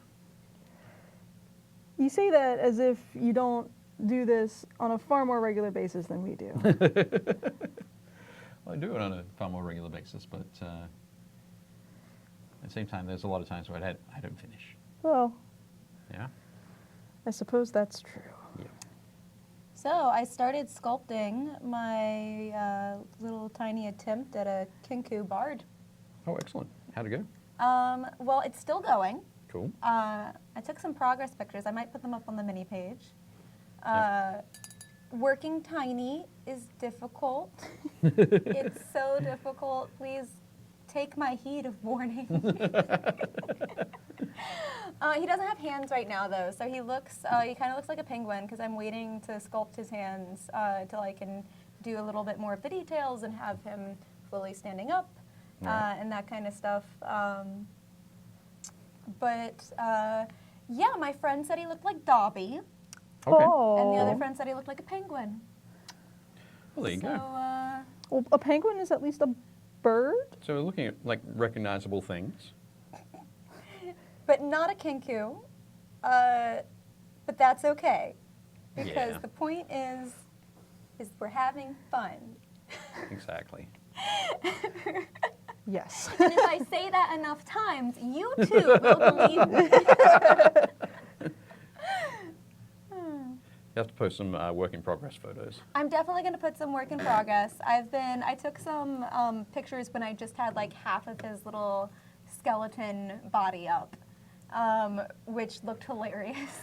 You say that as if you don't do this on a far more regular basis than we do.
Well, I do it on a far more regular basis, but at the same time, there's a lot of times where I don't finish.
Well,
Yeah?
I suppose that's true.
Yeah.
So I started sculpting my little tiny attempt at a Kinku bard.
Oh, excellent. How'd it go?
Well, it's still going.
Cool.
I took some progress pictures. I might put them up on the mini page. Working tiny is difficult. It's so difficult. Please take my heat of mourning. He doesn't have hands right now, though, so he kind of looks like a penguin because I'm waiting to sculpt his hands till I can do a little bit more of the details and have him fully standing up and that kind of stuff. Yeah, my friend said he looked like Dobby,
Okay.
and the other
Oh.
friend said he looked like a penguin.
Well, there you
So,
go.
Well, a penguin is at least a bird?
So we're looking at like recognizable things.
but not a kinku, but that's okay, because
Yeah.
the point is we're having fun.
Exactly.
Yes.
And if I say that enough times, you too will believe me.
You have to post some work in progress photos.
I'm definitely going to put some work in progress. I took some pictures when I just had like half of his little skeleton body up, which looked hilarious.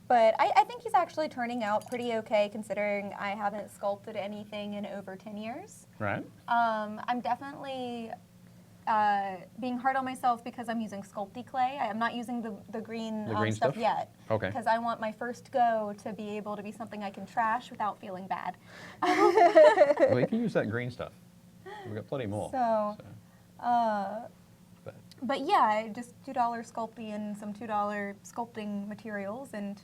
But I think he's actually turning out pretty okay considering I haven't sculpted anything in over 10 years.
Right?
I'm definitely being hard on myself because I'm using Sculpty clay. I'm not using the green,
The green
stuff
stuff?
yet.
Okay.
Because I want my first go to be able to be something I can trash without feeling bad.
Well, you can use that green stuff. We've got plenty more.
So,
But
but yeah, just $2 Sculpty and some $2 sculpting materials. And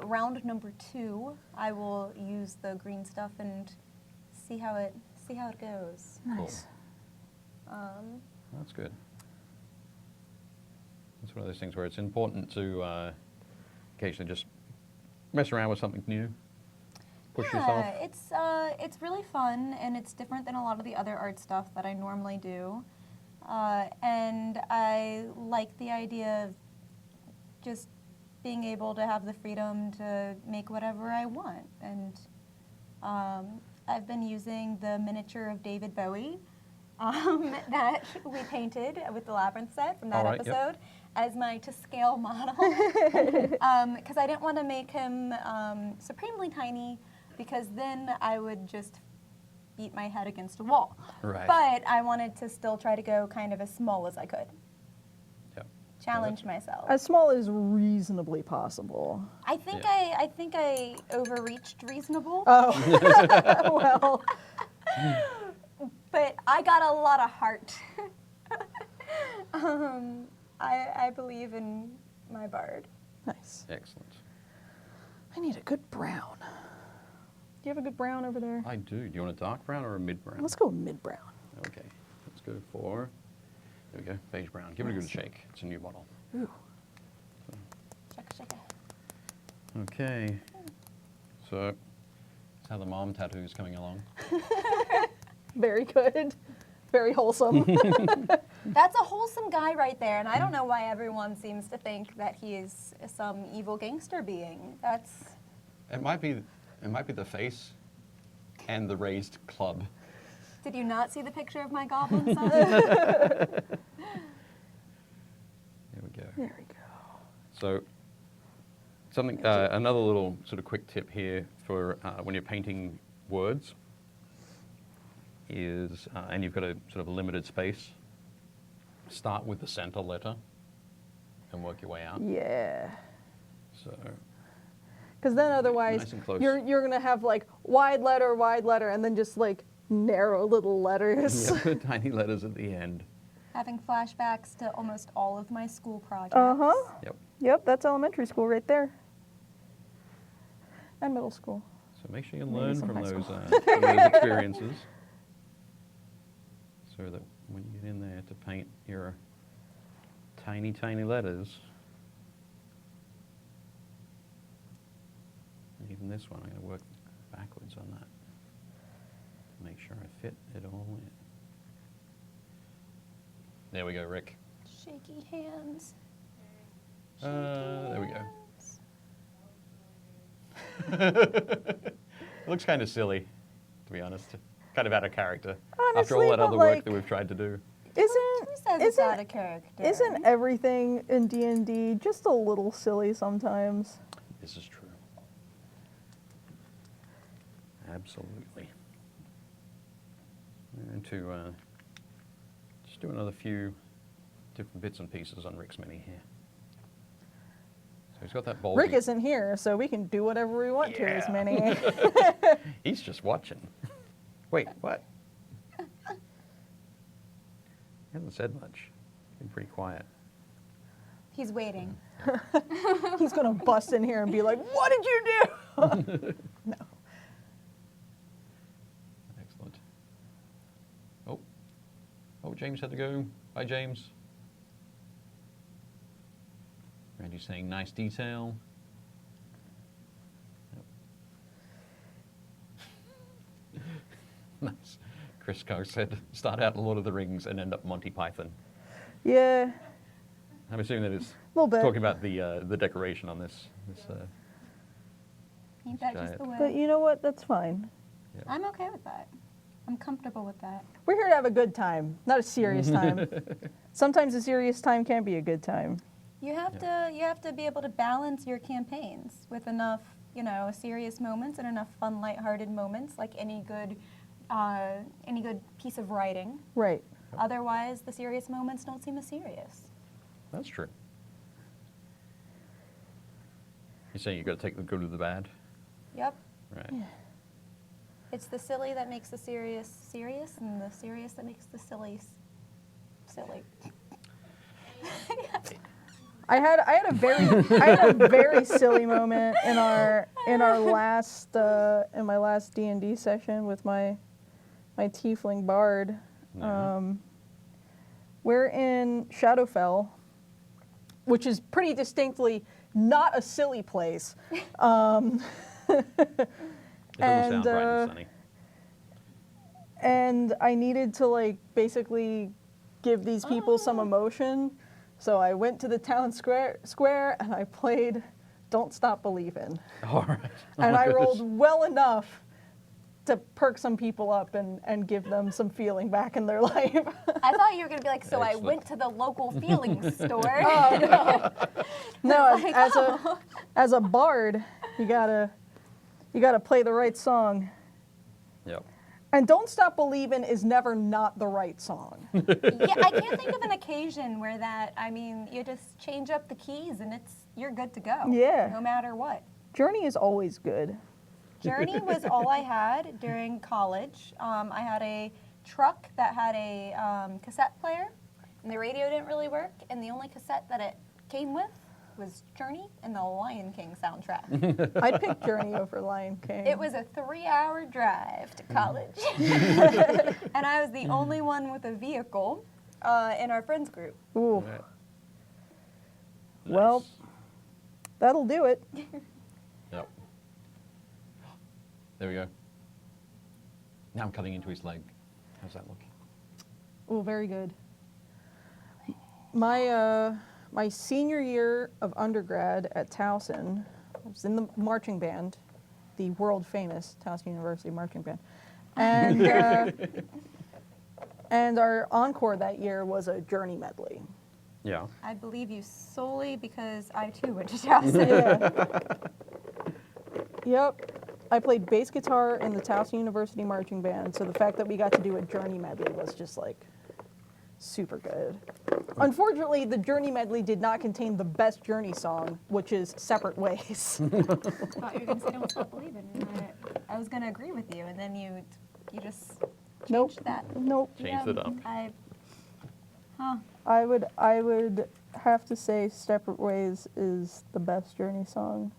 round number 2, I will use the green stuff and see how it goes.
Nice.
that's good. It's one of those things where it's important to occasionally just mess around with something new, push yourself.
It's really fun and it's different than a lot of the other art stuff that I normally do. And I like the idea of just being able to have the freedom to make whatever I want. And I've been using the miniature of David Bowie that we painted with the Labyrinth set from that
All right, yep.
episode as my to-scale model. Because I didn't want to make him supremely tiny because then I would just beat my head against a wall.
Right.
But I wanted to still try to go kind of as small as I could.
Yep.
Challenge myself.
As small as reasonably possible.
I think I overreached reasonable.
Oh. Well.
But I got a lot of heart. I believe in my bard.
Nice.
Excellent.
I need a good brown. Do you have a good brown over there?
I do. Do you want a dark brown or a mid brown?
Let's go mid brown.
Okay. Let's go for, there we go, beige brown. Give it a good shake. It's a new bottle.
Ooh.
Shake it.
Okay. So, that's how the mom tattoo's coming along.
Very good. Very wholesome.
That's a wholesome guy right there, and I don't know why everyone seems to think that he is some evil gangster being.
It might be the face and the raised club.
Did you not see the picture of my goblin son?
There we go.
There we go.
So, something, another little sort of quick tip here for when you're painting words is, and you've got a sort of limited space, start with the center letter and work your way out.
Yeah.
So,
Because then otherwise
Nice and close.
you're going to have like wide letter, and then just like narrow little letters.
yeah, put tiny letters at the end.
Having flashbacks to almost all of my school projects.
Uh-huh.
Yep.
Yep, that's elementary school right there. And middle school.
So make sure you
Maybe
learn
some
from
high
those,
school.
from those experiences, so that when you get in there to paint your tiny, tiny letters, and even this one, I'm going to work backwards on that to make sure I fit it all in. There we go, Rick.
Shaky hands.
There we go. Looks kind of silly, to be honest. Kind of out of character. After all
Honestly,
that
but
other work
like-
that we've tried to do.
Isn't
Who said says it's out of character.
Isn't everything in D&D just a little silly sometimes?
This is true. Absolutely. And to just do another few different bits and pieces on Rick's mini here. So he's got that ball.
Rick isn't here, so we can do whatever we want to his
Yeah.
mini.
He's just watching. Wait, what? He hasn't said much. Been pretty quiet.
He's waiting.
He's going to bust in here and be like, what did you do? No.
Excellent. Oh, James had to go. Bye, James. Randy's saying nice detail. Yep. Nice. Chris Coe said, start out in Lord of the Rings and end up Monty Python.
Yeah,
I'm assuming that it's
a little bit.
talking about the decoration on this.
Ain't that just the way?
But you know what? That's fine.
I'm okay with that. I'm comfortable with that.
We're here to have a good time, not a serious time. Sometimes a serious time can be a good time.
You have to be able to balance your campaigns with enough, serious moments and enough fun, lighthearted moments, like any good piece of writing.
Right.
Otherwise, the serious moments don't seem as serious.
That's true. You're saying you've got to take the good with the bad?
Yep.
Right.
Yeah.
It's the silly that makes the serious serious, and the serious that makes the silly silly.
I had a very silly moment in my last D&D session with my tiefling bard.
Yeah.
We're in Shadowfell, which is pretty distinctly not a silly place.
It doesn't sound bright and sunny.
And I needed to basically give these people some emotion. So I went to the town square and I played Don't Stop Believin'.
All right.
And I rolled well enough to perk some people up and give them some feeling back in their life.
I thought you were gonna be like, so I
Excellent.
went to the local feelings store.
Oh, no,
Like,
as a bard, you gotta play the right song.
Yep.
And Don't Stop Believin' is never not the right song.
Yeah, I can't think of an occasion where you just change up the keys and you're good to go.
Yeah.
No matter what.
Journey is always good.
Journey was all I had during college. I had a truck that had a cassette player, and the radio didn't really work, and the only cassette that it came with was Journey and the Lion King soundtrack.
I'd pick Journey over Lion King.
It was a 3-hour drive to college, and I was the only one with a vehicle in our friends group.
Ooh,
Right.
well,
Nice.
that'll do it.
Yep. There we go. Now I'm cutting into his leg. How's that looking?
Oh, very good. My senior year of undergrad at Towson, I was in the marching band, the world famous Towson University marching band, and our encore that year was a Journey medley.
Yeah.
I believe you solely because I too went to Towson.
Yep. I played bass guitar in the Towson University marching band, so the fact that we got to do a Journey medley was just super good. Unfortunately, the Journey medley did not contain the best Journey song, which is Separate Ways.
I thought you were going to say Don't Stop Believing. And I was going to agree with you, and then you just changed
Nope.
that.
Nope.
Changed it up.
I would have to say Separate Ways is the best Journey song.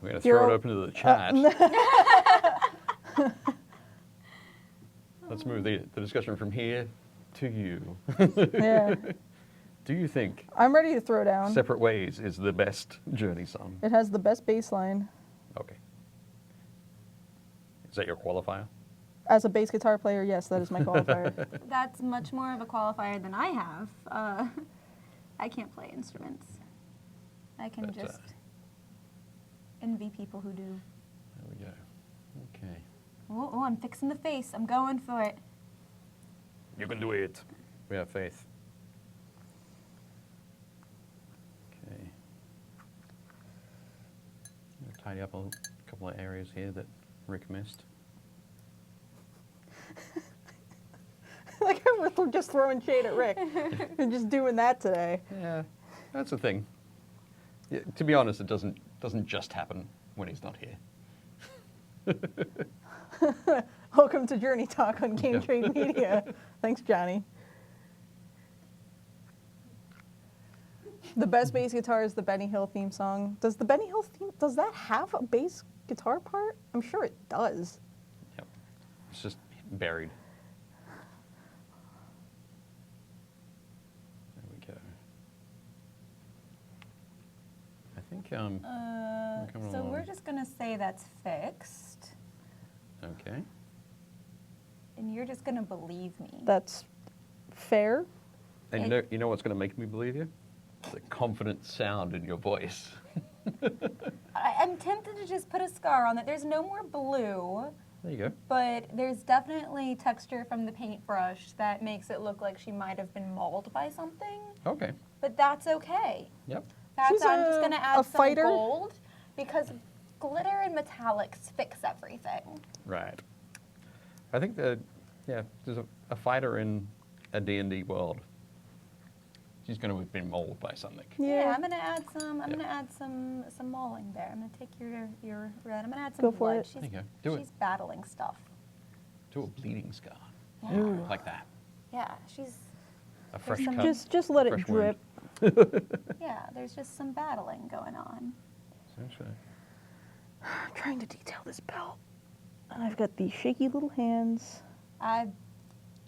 I'm going to throw it open to the chat. Let's move the discussion from here to you.
Yeah.
Do you think
I'm ready to throw down.
Separate Ways is the best Journey song?
It has the best bass line.
Okay. Is that your qualifier?
As a bass guitar player, yes, that is my qualifier.
That's much more of a qualifier than I have. I can't play instruments. I can
But,
just envy people who do.
There we go. Okay.
Oh, I'm fixing the face. I'm going for it.
You can do it. We have faith. Okay. I'll tidy up a couple of areas here that Rick missed.
Like we're just throwing shade at Rick. We're just doing that today.
Yeah, that's the thing. Yeah, to be honest, it doesn't just happen when he's not here.
Welcome to Journey Talk on Game
Yeah.
Trade Media. Thanks, Johnny. The best bass guitar is the Benny Hill theme song. Does the Benny Hill theme, does that have a bass guitar part? I'm sure it does.
Yep. It's just buried. There we go. I think coming
So we're
along.
just going to say that's fixed,
Okay.
and you're just going to believe me.
That's fair.
And you know what's going to make me believe you? The confident sound in your voice.
I'm tempted to just put a scar on it. There's no more blue,
There you go.
but there's definitely texture from the paintbrush that makes it look like she might have been mauled by something.
Okay.
But that's okay.
Yep.
I'm just going to add
a
some
fighter.
gold because glitter and metallics fix everything.
Right. I think that, yeah, there's a fighter in a D&D world. She's going to have been mauled by something.
Yeah, I'm gonna add some. I'm
Yep.
gonna add some mauling there. I'm gonna take your red. I'm gonna add some
Go for
blood.
it.
She's,
There you go. Do it.
she's battling stuff.
To a bleeding scar.
Yeah,
Like that.
yeah. She's
A fresh
some-
cut.
Just let it
Fresh wound.
drip.
yeah. There's just some battling going on.
Essentially.
I'm trying to detail this belt. And I've got these shaky little hands.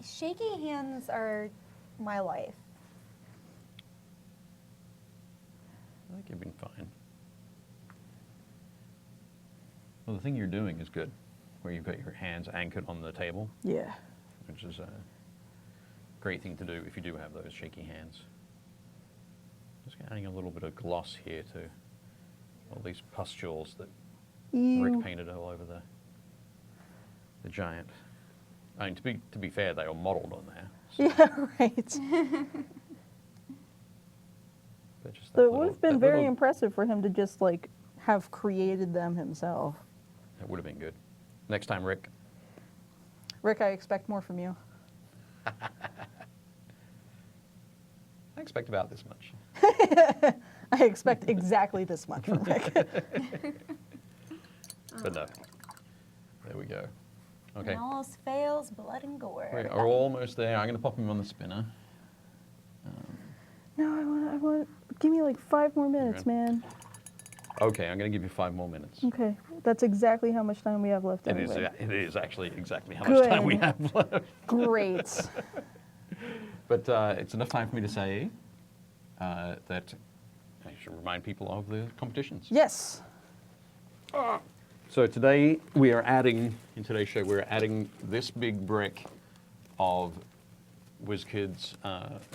Shaky hands are my life.
I think you've been fine. Well, the thing you're doing is good, where you've got your hands anchored on the table,
Yeah.
which is a great thing to do if you do have those shaky hands. Just adding a little bit of gloss here to all these pustules that Rick
Ew.
painted all over the giant. I mean, to be fair, they were modelled on there. So,
Yeah, right.
but just that
So it
little-
would have been
that
very
little-
impressive for him to just like have created them himself.
That would have been good. Next time, Rick.
Rick, I expect more from you.
I expect about this much.
I expect exactly this much from Rick.
But no. There we go. Okay.
And all else fails, blood and gore.
We are almost there. I'm going to pop him on the spinner.
No, I want. Give me like 5 more minutes,
good?
man.
Okay, I'm going to give you 5 more minutes.
Okay, that's exactly how much time we have left.
It is,
anyway.
it is actually exactly how much time we
Good.
have left.
Great.
But it's enough time for me to say that I should remind people of the competitions.
Yes.
So today we are adding, in today's show, we're adding this big brick of Wizkids.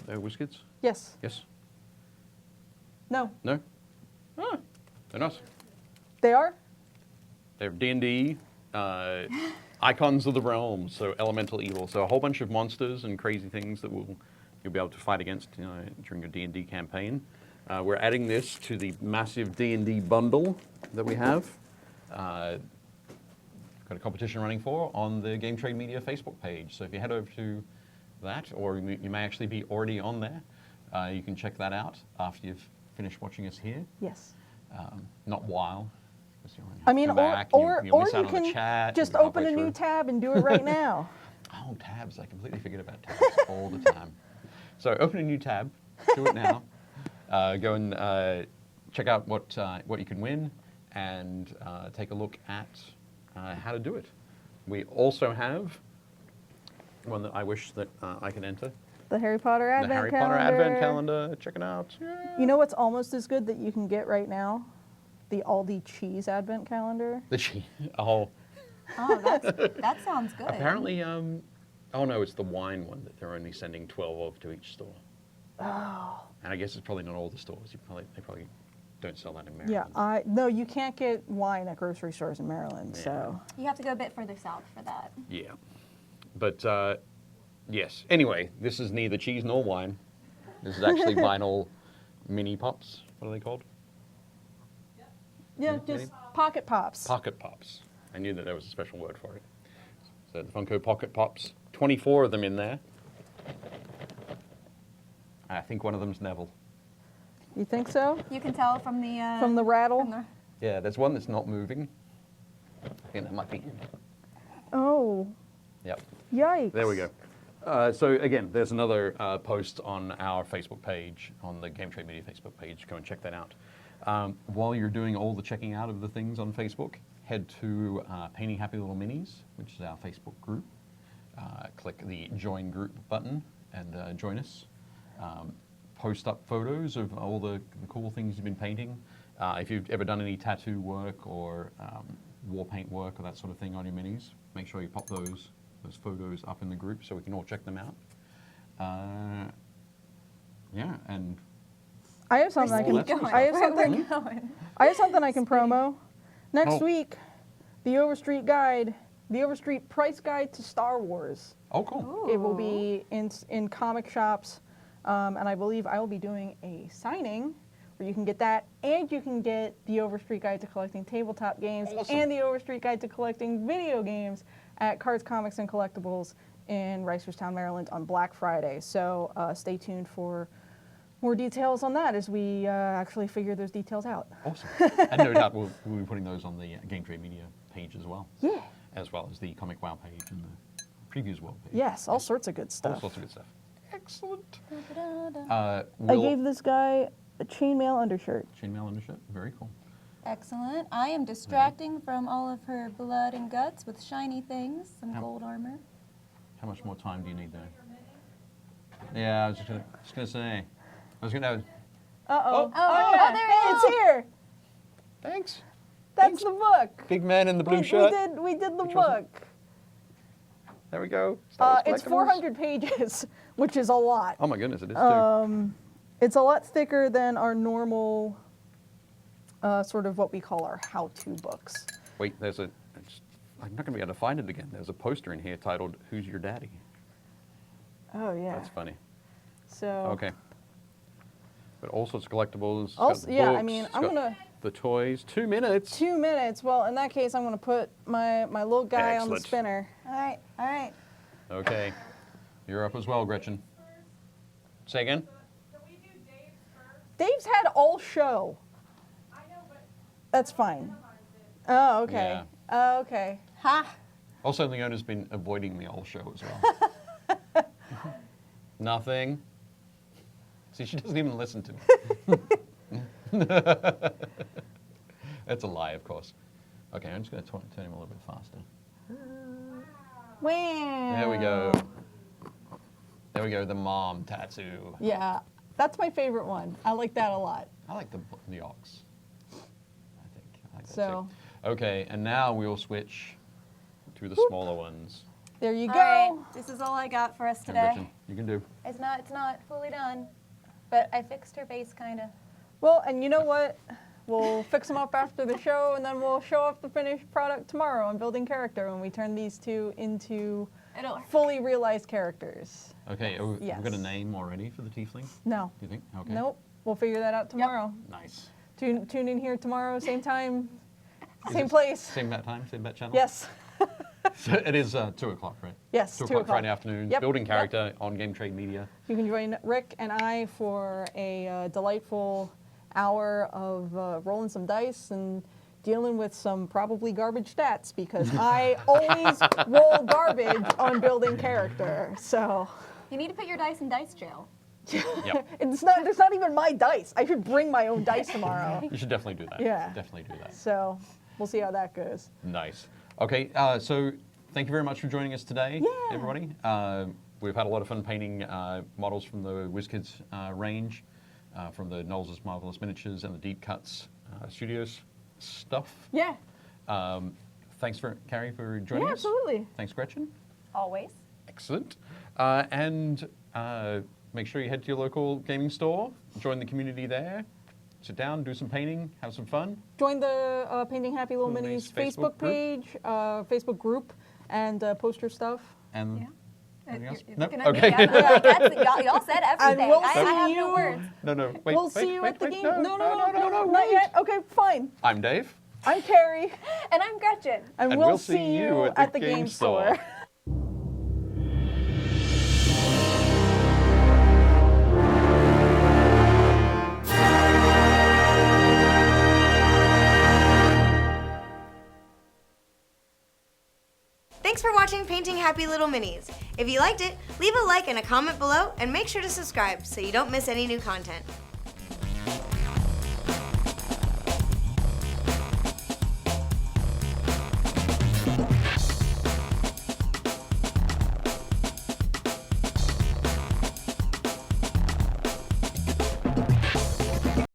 They're Wizkids?
Yes.
Yes?
No.
No? Ah, they're not.
They are.
They're D&D icons of the realm, so elemental evil. So a whole bunch of monsters and crazy things that you'll be able to fight against during your D&D campaign. We're adding this to the massive D&D bundle that we have. Got a competition running for on the Game Trade Media Facebook page. So if you head over to that, or you may actually be already on there, you can check that out after you've finished watching us here.
Yes.
Not while. 'cause you'll
I mean,
come back and you'll miss out
you
on the
can
chat,
just
you'll be
open a
halfway
new
through.
tab and do it right now.
Oh, tabs. I completely forget about tabs all the time. So open a new tab. Do it now. Go and check out what you can win and take a look at how to do it. We also have one that I wish that I could enter.
The Harry Potter Advent
The Harry
calendar.
Potter Advent Calendar. Check it out. Yeah.
You know what's almost as good that you can get right now? The Aldi Cheese Advent Calendar.
Oh,
Oh, that sounds good.
apparently, oh no, it's the wine one that they're only sending 12 of to each store.
Oh.
And I guess it's probably not all the stores. They probably don't sell that in Maryland.
Yeah, no, you can't get wine at grocery stores in Maryland,
Yeah.
so.
You have to go a bit further south for that.
Yeah. But Yes. Anyway, this is neither cheese nor wine. This is actually vinyl mini pops. What are they called?
Yeah, just pocket pops.
Pocket pops. I knew that there was a special word for it. So the Funko Pocket Pops. 24 of them in there. I think one of them's Neville.
You think so?
You can tell from the
From the rattle?
from the-
Yeah, there's one that's not moving. I think that might be him.
Oh,
Yep.
yikes.
There we go. So again, there's another post on our Facebook page, on the Game Trade Media Facebook page. Go and check that out. While you're doing all the checking out of the things on Facebook, head to Painting Happy Little Minis, which is our Facebook group. Click the Join Group button and join us. Post up photos of all the cool things you've been painting. If you've ever done any tattoo work or war paint work or that sort of thing on your minis, make sure you pop those photos up in the group so we can all check them out. Yeah, and
I have something I
Keep
can.
going.
I have
We're
something.
going.
I have something I can promo. Next
Oh.
week, the Overstreet Guide, the Overstreet Price Guide to Star Wars.
oh, cool.
It will be in comic shops, and I believe I will be doing a signing where you can get that, and you can get the Overstreet Guide to Collecting Tabletop Games
Awesome.
and the Overstreet Guide to Collecting Video Games at Cards, Comics, and Collectibles in Reisterstown, Maryland on Black Friday. So stay tuned for more details on that as we actually figure those details out.
Awesome. And no doubt we'll be putting those on the Game Trade Media page as well.
Yeah.
As well as the Comic Wow page and the Previews World page.
Yes, all sorts of good
All
stuff.
sorts of good stuff. Excellent.
I gave this guy a chainmail undershirt.
Chainmail undershirt. Very cool.
Excellent. I am distracting from all of her blood and guts with shiny things, some
How-
gold armor.
How much more time do you need there? Yeah, I was just gonna say. I was gonna.
Uh-oh.
Oh,
yeah.
there
Hey,
it
it's
is.
here.
Thanks.
That's the book.
Big man in the blue
we
shirt.
did the
Which was it?
book.
There we go. Star Wars
It's
Collectibles.
400 pages, which is a lot.
Oh my goodness, it is too.
It's a lot thicker than our normal, sort of what we call our how-to books.
Wait, I'm not gonna be able to find it again. There's a poster in here titled "Who's Your Daddy?"
Oh yeah.
That's funny.
So.
Okay. But all sorts of collectibles. It's
Also,
got the
yeah, I
books,
mean,
it's
I'm
got
gonna.
the toys. 2 minutes.
2 minutes. Well, in that case, I'm gonna put my little guy on the
Excellent.
spinner.
All right, all right.
Okay. You're up as well, Gretchen. Say again.
Can we do Dave's first?
Dave's had all show.
I know, but
That's fine.
minimized it.
Oh, okay.
Yeah.
Oh, okay.
Ha!
Also, Leona's been avoiding the all show as well. Nothing. See, she doesn't even listen to me. That's a lie, of course. Okay, I'm just going to turn him a little bit faster.
Wow.
There we go. There we go, the mom tattoo.
Yeah, that's my favorite one. I like that a lot.
I like the ox. I think. I like that
So-
too. Okay, and now we'll switch to the smaller ones.
There you
All
go.
right, this is all I got for us
Okay,
today.
Gretchen, you can do.
It's not fully done, but I fixed her base kind of.
Well, and you know what? We'll fix them up after the show, and then we'll show off the finished product tomorrow on building character when we turn these two into
It'll work.
fully realized characters.
Okay, we've got a
Yes.
name already for the tiefling,
No.
do you think? Okay.
Nope. We'll figure that out tomorrow.
Nice.
Tune in here tomorrow, same time,
Is
same
it
place.
Same bat time, same bat channel?
Yes.
So it is 2 o'clock, right?
Yes,
2
2
o'clock Friday afternoon,
Yep,
building
yep.
character on Game Trade Media.
You can join Rick and I for a delightful hour of rolling some dice and dealing with some probably garbage stats because I always roll garbage on building character. So
You need to put your dice in dice jail.
Yep.
it's not even my dice. I should bring my own dice tomorrow.
You should definitely do that.
Yeah.
Definitely do that.
So we'll see how that goes.
Nice. Okay, so thank you very much for joining us today,
Yeah.
everybody. We've had a lot of fun painting models from the Wizkids range, from the Knowles' Marvelous Miniatures and the Deep Cuts Studios stuff.
Yeah.
Thanks, Carrie, for joining
Yeah,
us.
absolutely.
Thanks, Gretchen.
Always.
Excellent. And make sure you head to your local gaming store, join the community there, sit down, do some painting, have some fun.
Join the Painting Happy Little
Little
Minis
Minis Facebook
Facebook page, Facebook group, and poster stuff.
And
Yeah.
Anything else?
You're
No?
looking at me.
Okay.
Y'all said everything.
we'll
I
see
have
you-
no words.
No. Wait.
We'll
wait,
see you
wait,
at the
wait,
game.
No,
Not
wait.
yet. Okay, fine.
I'm Dave.
I'm Carrie,
And I'm Gretchen.
and we'll see you at the game store.
Thanks for watching Painting Happy Little Minis. If you liked it, leave a like and a comment below, and make sure to subscribe so you don't miss any new content.